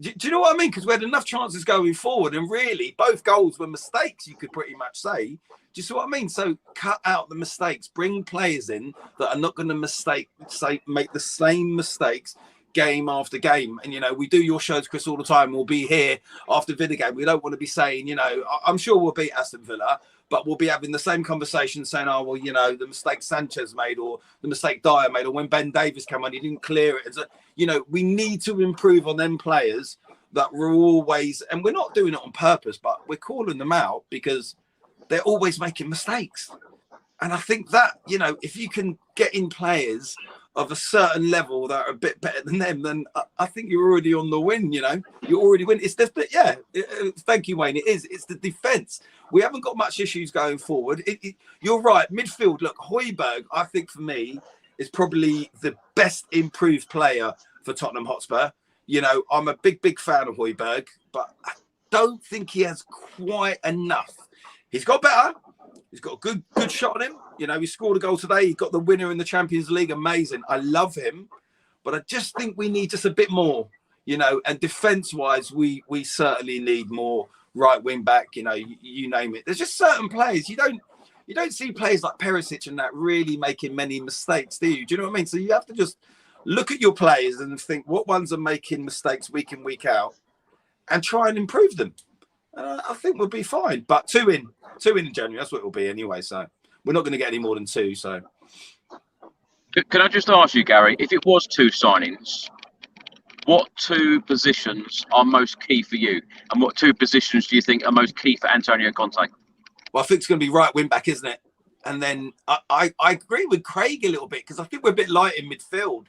Do you know what I mean? Because we had enough chances going forward, and really, both goals were mistakes, you could pretty much say. Do you see what I mean? So cut out the mistakes, bring players in that are not going to make the same mistakes game after game. And, you know, we do your shows, Chris, all the time. We'll be here after Villa game. We don't want to be saying, you know, I'm sure we'll beat Aston Villa, but we'll be having the same conversation saying, oh, well, you know, the mistake Sanchez made, or the mistake Dier made, or when Ben Davies came on, he didn't clear it. You know, we need to improve on them players that we're always, and we're not doing it on purpose, but we're calling them out because they're always making mistakes. And I think that, you know, if you can get in players of a certain level that are a bit better than them, then I think you're already on the win, you know. You already win. It's just, yeah, thank you, Wayne. It is. It's the defence. We haven't got much issues going forward. You're right. Midfield, look, Hojbjerg, I think for me, is probably the best improved player for Tottenham Hotspur. You know, I'm a big fan of Hojbjerg, but I don't think he has quite enough. He's got better. He's got a good shot on him. You know, he scored a goal today. He got the winner in the Champions League. Amazing. I love him. But I just think we need just a bit more, you know, and defence-wise, we certainly need more right wing back, you know, you name it. There's just certain players. You don't see players like Perisic and that really making many mistakes, do you? Do you know what I mean? So you have to just look at your players and think what ones are making mistakes week in, week out, and try and improve them. I think we'll be fine. But two in January, that's what it will be anyway. So we're not going to get any more than 2. So can I just ask you, Gary, if it was 2 signings, what 2 positions are most key for you, and what 2 positions do you think are most key for Antonio Conte? Well, I think it's going to be right wing back, isn't it? And then I agree with Craig a little bit, because I think we're a bit light in midfield.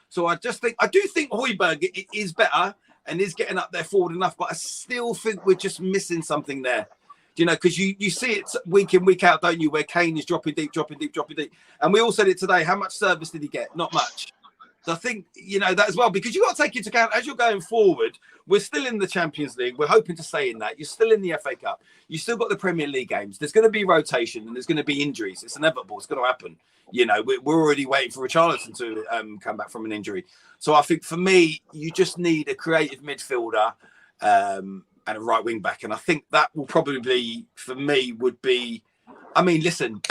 So I do think Hojbjerg is better and is getting up there forward enough, but I still think we're just missing something there. Do you know? Because you see it week in, week out, don't you? Where Kane is dropping deep. And we all said it today. How much service did he get? Not much. So I think, you know, that as well, because you've got to take into account as you're going forward, we're still in the Champions League. We're hoping to stay in that. You're still in the FA Cup. You still got the Premier League games. There's going to be rotation and there's going to be injuries. It's inevitable. It's going to happen. You know, we're already waiting for Richarlison to come back from an injury. So I think for me, you just need a creative midfielder and a right wing back. And I think that will probably, for me, would be, I mean, listen,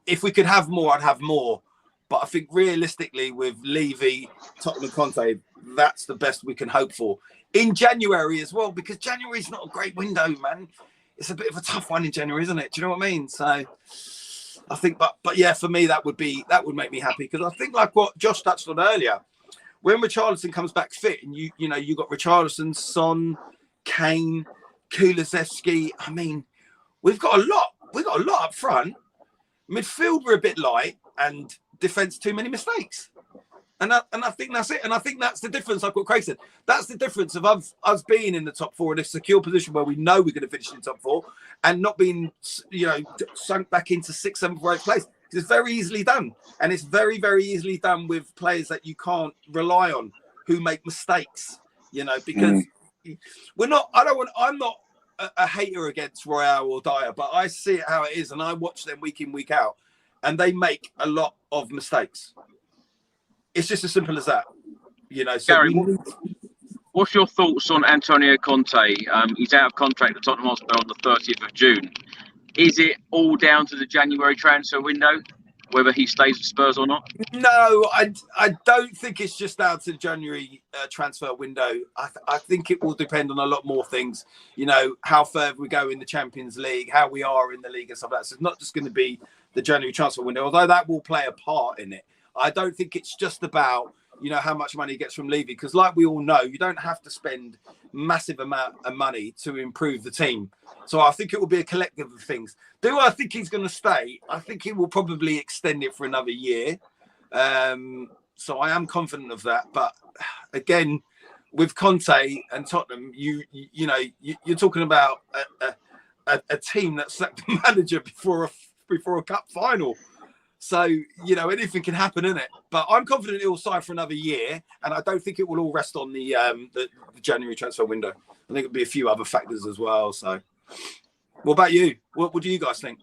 if we could have more, I'd have more. But I think realistically with Levy, Tottenham and Conte, that's the best we can hope for. In January as well, because January is not a great window, man. It's a bit of a tough one in January, isn't it? Do you know what I mean? So I think, but yeah, for me, that would make me happy. Because I think like what Josh touched on earlier, when Richarlison comes back fit and you know, you got Richarlison, Son, Kane, Kulusevski. I mean, we've got a lot up front. Midfield, we're a bit light, and defense, too many mistakes. And I think that's it. And I think that's the difference, like what Craig said. That's the difference of us being in the top four in a secure position where we know we're going to finish in the top four and not being, you know, sunk back into 6th, 7th, 8th place. It's very easily done. And it's very, very easily done with players that you can't rely on who make mistakes, you know, because I'm not a hater against Royale or Dier, but I see it how it is. And I watch them week in, week out, and they make a lot of mistakes. It's just as simple as that, you know. So Gary, what's your thoughts on Antonio Conte? He's out of contract at Tottenham Hotspur on the 30th of June. Is it all down to the January transfer window, whether he stays at Spurs or not? No, I don't think it's just down to the January transfer window. I think it will depend on a lot more things. You know, how further we go in the Champions League, how we are in the league and stuff like that. So it's not just going to be the January transfer window, although that will play a part in it. I don't think it's just about, you know, how much money he gets from Levy, because like we all know, you don't have to spend massive amount of money to improve the team. So I think it will be a collective of things. Do I think he's going to stay? I think he will probably extend it for another year. So I am confident of that. But again, with Conte and Tottenham, you're talking about a team that sacked the manager before a cup final. So, you know, anything can happen, innit? But I'm confident it will sign for another year, and I don't think it will all rest on the January transfer window. I think it'll be a few other factors as well. So, what about you? What do you guys think?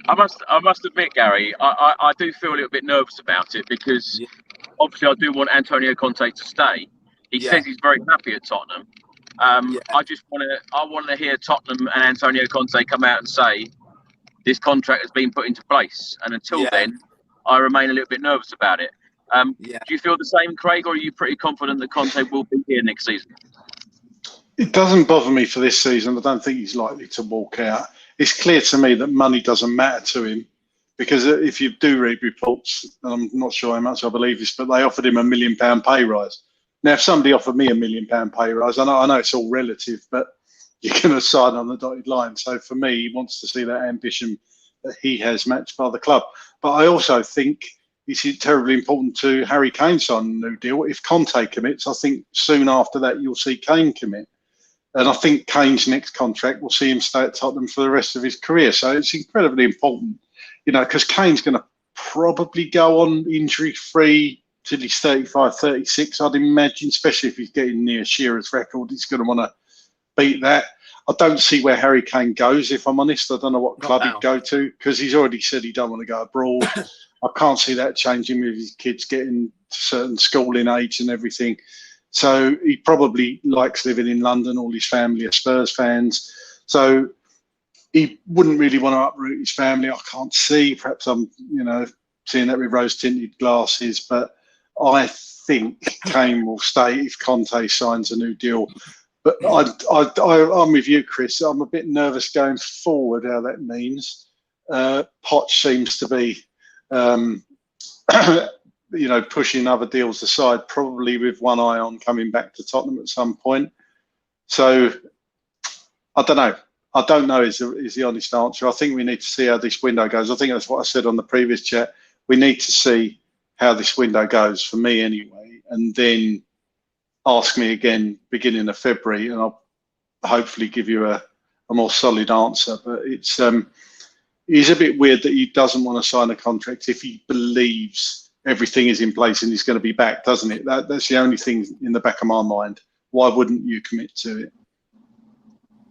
I must admit, Gary, I do feel a little bit nervous about it because obviously I do want Antonio Conte to stay. He says he's very happy at Tottenham. I want to hear Tottenham and Antonio Conte come out and say this contract has been put into place, and until then, I remain a little bit nervous about it. Do you feel the same, Craig, or are you pretty confident that Conte will be here next season? It doesn't bother me for this season. I don't think he's likely to walk out. It's clear to me that money doesn't matter to him, because if you do read reports, I'm not sure how much I believe this, but they offered him £1 million pay rise. Now, if somebody offered me £1 million pay rise, I know it's all relative, but you're going to sign on the dotted line. So for me, he wants to see that ambition that he has matched by the club. But I also think it's terribly important to Harry Kane sign a new deal. If Conte commits, I think soon after that you'll see Kane commit. And I think Kane's next contract will see him stay at Tottenham for the rest of his career. So it's incredibly important, you know, because Kane's going to probably go on injury-free till he's 35, 36, I'd imagine, especially if he's getting near Shearer's record. He's going to want to beat that. I don't see where Harry Kane goes, if I'm honest. I don't know what club he'd go to, because he's already said he don't want to go abroad. I can't see that changing with his kids getting to certain schooling age and everything. So he probably likes living in London. All his family are Spurs fans. So he wouldn't really want to uproot his family. I can't see. Perhaps I'm, you know, seeing that with rose-tinted glasses. But I think Kane will stay if Conte signs a new deal. But I'm with you, Chris. I'm a bit nervous going forward how that means. Poch seems to be, you know, pushing other deals aside, probably with one eye on coming back to Tottenham at some point. So I don't know. I don't know is the honest answer. I think we need to see how this window goes. I think that's what I said on the previous chat. We need to see how this window goes, for me anyway. And then ask me again beginning of February, and I'll hopefully give you a more solid answer. But it's a bit weird that he doesn't want to sign a contract if he believes everything is in place and he's going to be back, doesn't it? That's the only thing in the back of my mind. Why wouldn't you commit to it?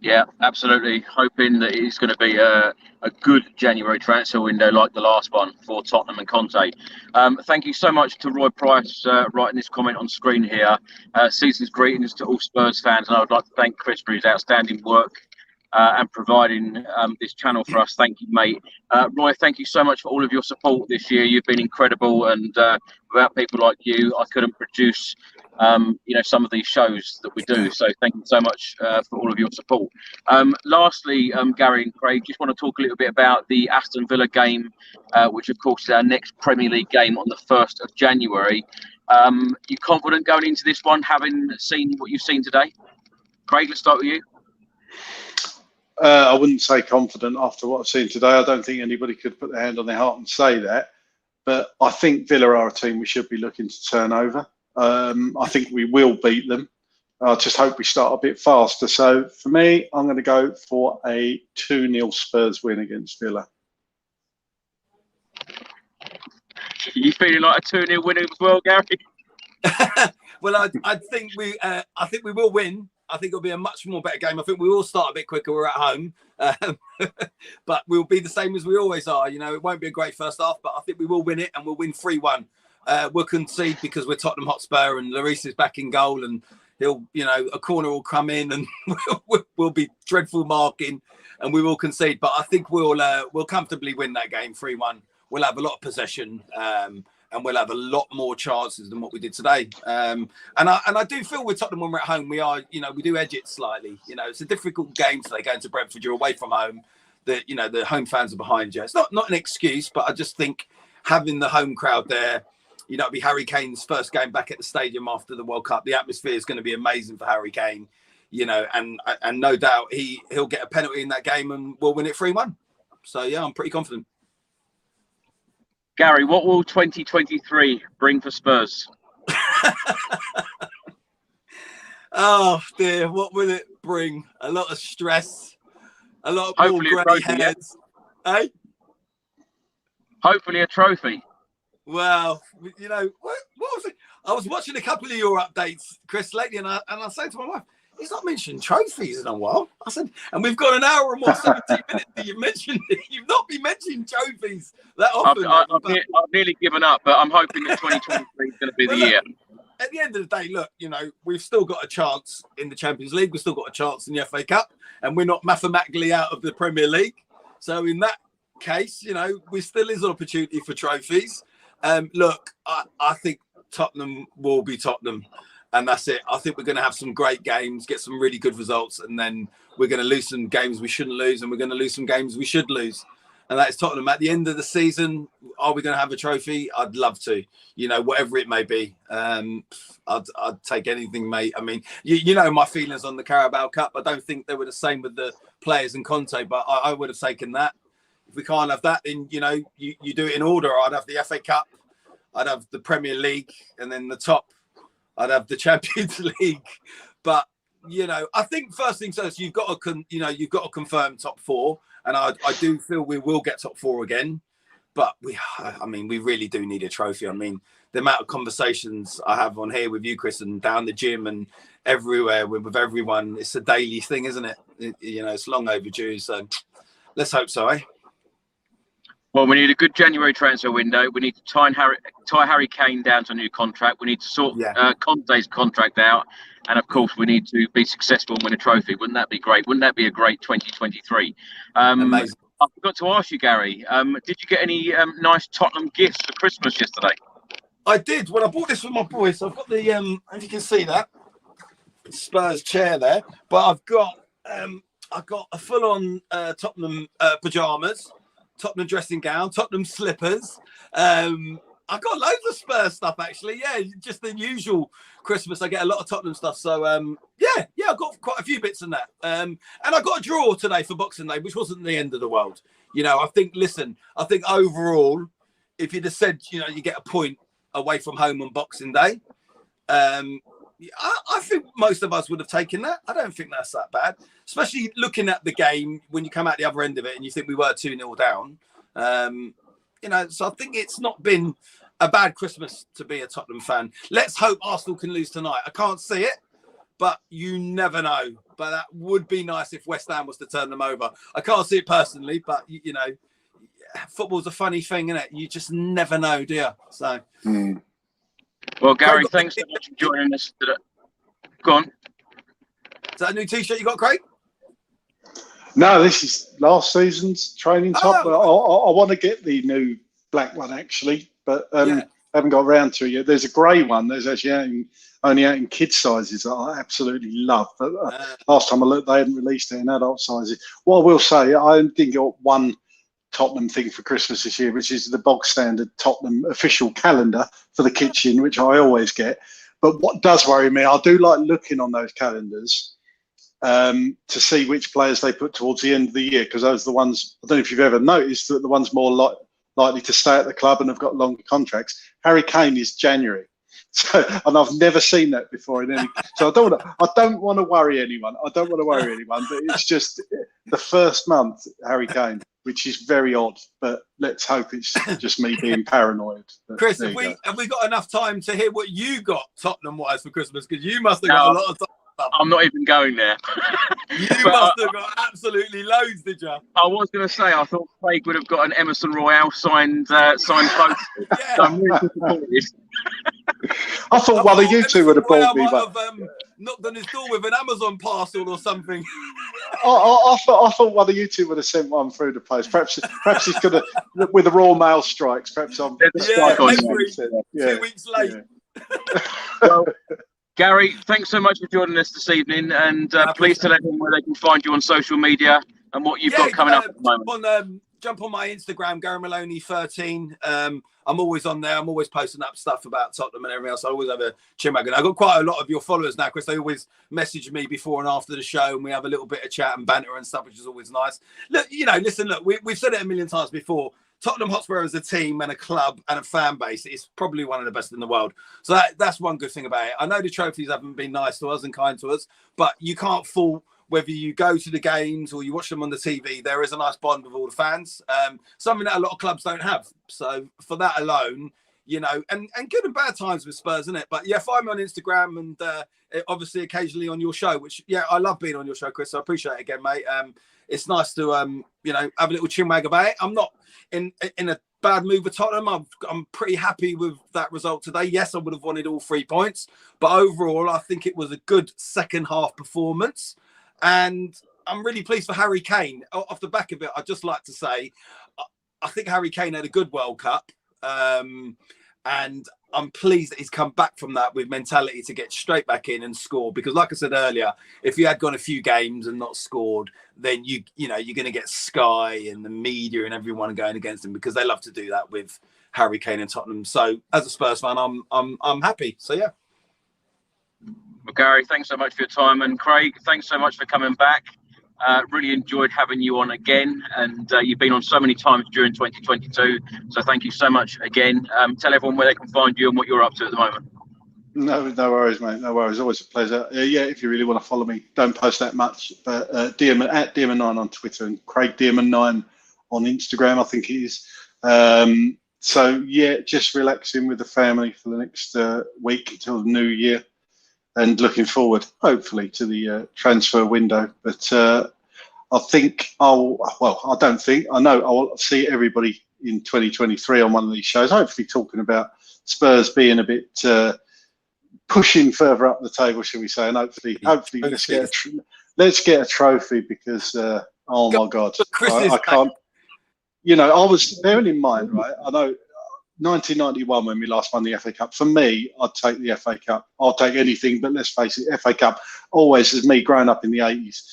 Yeah, absolutely. Hoping that it's going to be a good January transfer window like the last one for Tottenham and Conte. Thank you so much to Roy Price writing this comment on screen here. Season's greetings to all Spurs fans, and I would like to thank Chris for his outstanding work and providing this channel for us. Thank you, mate. Roy, thank you so much for all of your support this year. You've been incredible, and without people like you, I couldn't produce some of these shows that we do. So thank you so much for all of your support. Lastly, Gary and Craig, just want to talk a little bit about the Aston Villa game, which of course is our next Premier League game on the 1st of January. You confident going into this one, having seen what you've seen today? Craig, let's start with you. I wouldn't say confident after what I've seen today. I don't think anybody could put their hand on their heart and say that. But I think Villa are a team we should be looking to turn over. I think we will beat them. I just hope we start a bit faster. So for me, I'm going to go for a 2-0 Spurs win against Villa. You feeling like a 2-0 winner as well, Gary? Well, I think we will win. I think it'll be a much more better game. I think we will start a bit quicker. We're at home, but we'll be the same as we always are. It won't be a great first half, but I think we will win it, and we'll win 3-1. We'll concede because we're Tottenham Hotspur, and Lloris is back in goal, and he'll, a corner will come in, and we'll be dreadful marking, and we will concede. But I think we'll comfortably win that game 3-1. We'll have a lot of possession. And we'll have a lot more chances than what we did today. And I do feel with Tottenham when we're at home, we are, we do edge it slightly. It's a difficult game today going to Brentford. You're away from home. The home fans are behind you. It's not an excuse, but I just think having the home crowd there, it'll be Harry Kane's first game back at the stadium after the World Cup. The atmosphere is going to be amazing for Harry Kane, and no doubt he'll get a penalty in that game and we'll win it 3-1. So, yeah, I'm pretty confident. Gary, what will 2023 bring for Spurs? Oh dear, what will it bring? A lot of stress, a lot of more grey hairs. Yeah? Eh? Hopefully a trophy. Well, what was it? I was watching a couple of your updates, Chris, lately, and I said to my wife, he's not mentioned trophies in a while. I said, and we've got an hour and more, 17 minutes that you've mentioned it. You've not been mentioning trophies that often. I've nearly given up, but I'm hoping that 2023 is going to be the year. At the end of the day, look, we've still got a chance in the Champions League. We've still got a chance in the FA Cup, and we're not mathematically out of the Premier League. So in that case, we still is an opportunity for trophies. Look, I think Tottenham will be Tottenham. And that's it. I think we're going to have some great games, get some really good results, and then we're going to lose some games we shouldn't lose, and we're going to lose some games we should lose. And that is Tottenham. At the end of the season, are we going to have a trophy? I'd love to, whatever it may be. I'd take anything, mate. I mean, you know my feelings on the Carabao Cup. I don't think they were the same with the players and Conte, but I would have taken that. If we can't have that, then, you do it in order. I'd have the FA Cup, I'd have the Premier League, and then the top, I'd have the Champions League. But, I think first things first, you've got to confirm top 4. And I do feel we will get top 4 again. But we really do need a trophy. I mean, the amount of conversations I have on here with you, Chris, and down the gym and everywhere with everyone, it's a daily thing, isn't it? It's long overdue. So let's hope so, eh? Well, we need a good January transfer window. We need to tie Harry Kane down to a new contract. We need to sort Conte's contract out. And, of course, we need to be successful and win a trophy. Wouldn't that be great? Wouldn't that be a great 2023? Amazing. I forgot to ask you, Gary, did you get any nice Tottenham gifts for Christmas yesterday? I did. Well, I bought this for my boys. So I've got the, if you can see that, Spurs chair there. But I've got a full-on Tottenham pyjamas, Tottenham dressing gown, Tottenham slippers. I've got loads of Spurs stuff, actually. Yeah, just the usual Christmas. I get a lot of Tottenham stuff. So, yeah, I've got quite a few bits in that. And I got a draw today for Boxing Day, which wasn't the end of the world. I think overall, if you'd have said, you get a point away from home on Boxing Day, I think most of us would have taken that. I don't think that's that bad, especially looking at the game when you come out the other end of it and you think we were 2-0 down. So I think it's not been a bad Christmas to be a Tottenham fan. Let's hope Arsenal can lose tonight. I can't see it, but you never know. But that would be nice if West Ham was to turn them over. I can't see it personally, but football's a funny thing, isn't it? You just never know, do you? So. Well, Gary, thanks so much for joining us today. Go on. Is that a new T-shirt you got, Craig? No, this is last season's training top. I want to get the new black one, actually, but haven't got around to it yet. There's a grey one. There's actually only out in kids' sizes that I absolutely love. But last time I looked, they hadn't released it in adult sizes. What I will say, I didn't get one Tottenham thing for Christmas this year, which is the bog standard Tottenham official calendar for the kitchen, which I always get. But what does worry me, I do like looking on those calendars to see which players they put towards the end of the year, because those are the ones, I don't know if you've ever noticed, that the ones more likely to stay at the club and have got longer contracts. Harry Kane is January. So, and I've never seen that before in any. So I don't want to worry anyone. But it's just the first month, Harry Kane, which is very odd. But let's hope it's just me being paranoid. But Chris, have we got enough time to hear what you got Tottenham-wise for Christmas? Because you must have got a lot of stuff. I'm not even going there. You must have got absolutely loads, did you? I was going to say, I thought Craig would have got an Emerson Royale signed poster. Yeah. So I'm really disappointed. I thought one of you two would have bought me one. Knocked on his door with an Amazon parcel or something. I thought one of you two would have sent one through the post. Perhaps he's going to, with the Royal Mail strikes, perhaps I'm 2 weeks late. Yeah. Well, Gary, thanks so much for joining us this evening, and please tell everyone where they can find you on social media and what you've got coming up at the moment. Jump on my Instagram, Gary Maloney 13. I'm always on there. I'm always posting up stuff about Tottenham and everything else. I always have a chin wagon. I've got quite a lot of your followers now, Chris. They always message me before and after the show, and we have a little bit of chat and banter and stuff, which is always nice. Look, listen, we've said it a million times before. Tottenham Hotspur as a team and a club and a fan base is probably one of the best in the world. So that's one good thing about it. I know the trophies haven't been nice to us and kind to us, but you can't fault whether you go to the games or you watch them on the TV. There is a nice bond with all the fans, something that a lot of clubs don't have. So for that alone, and good and bad times with Spurs, isn't it? But yeah, find me on Instagram and obviously occasionally on your show, which, I love being on your show, Chris. So I appreciate it again, mate. It's nice to, have a little chinwag about it. I'm not in a bad mood with Tottenham. I'm pretty happy with that result today. Yes, I would have wanted all 3 points, but overall, I think it was a good second half performance. And I'm really pleased for Harry Kane. Off the back of it, I'd just like to say, I think Harry Kane had a good World Cup. And I'm pleased that he's come back from that with mentality to get straight back in and score. Because like I said earlier, if he had gone a few games and not scored, then you're going to get Sky and the media and everyone going against him, because they love to do that with Harry Kane and Tottenham. So as a Spurs fan, I'm happy. So yeah. Well, Gary, thanks so much for your time, and Craig, thanks so much for coming back. Really enjoyed having you on again, and you've been on so many times during 2022, so thank you so much again. Tell everyone where they can find you and what you're up to at the moment. No worries, mate. No worries. Always a pleasure. If you really want to follow me, don't post that much, but Dearman at Dearman9 on Twitter and Craig Dearman9 on Instagram, I think it is. Just relaxing with the family for the next week until the new year, and looking forward, hopefully, to the transfer window. But I know I'll see everybody in 2023 on one of these shows, hopefully talking about Spurs being a bit pushing further up the table, shall we say, and hopefully let's get a trophy, because oh my God, I can't. I was bearing in mind, right? I know 1991 when we last won the FA Cup. For me, I'd take the FA Cup. I'll take anything, but let's face it, FA Cup always, as me growing up in the 80s,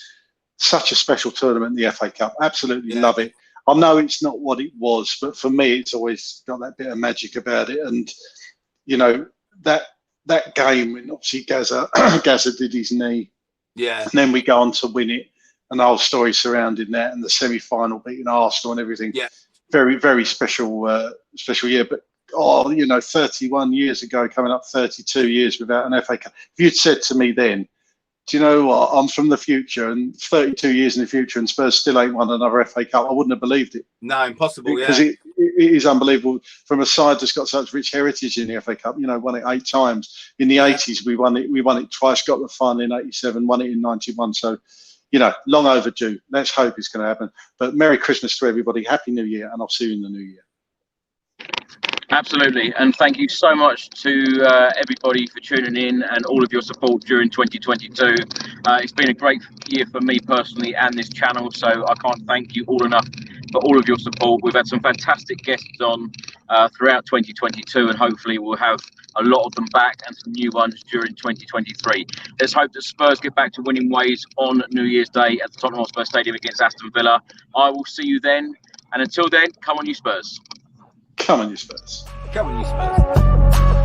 such a special tournament, the FA Cup. Absolutely love it. I know it's not what it was, but for me, it's always got that bit of magic about it. And that game when obviously Gazza did his knee, and then we go on to win it, and the whole story surrounding that, and the semi-final beating Arsenal and everything. Very, very special year. But 31 years ago, coming up 32 years without an FA Cup. If you'd said to me then, do you know what? I'm from the future, and 32 years in the future, and Spurs still ain't won another FA Cup. I wouldn't have believed it. No, impossible. Because it is unbelievable from a side that's got such rich heritage in the FA Cup. Won it 8 times. In the 80s, we won it twice. Got the final in 87. Won it in 91. So, long overdue. Let's hope it's going to happen. But Merry Christmas to everybody. Happy New Year, and I'll see you in the new year. Absolutely, and thank you so much to everybody for tuning in and all of your support during 2022. It's been a great year for me personally and this channel, so I can't thank you all enough for all of your support. We've had some fantastic guests on throughout 2022, and hopefully we'll have a lot of them back and some new ones during 2023. Let's hope that Spurs get back to winning ways on New Year's Day at the Tottenham Hotspur Stadium against Aston Villa. I will see you then, and until then, come on you Spurs. Come on, you Spurs. Come on, you Spurs.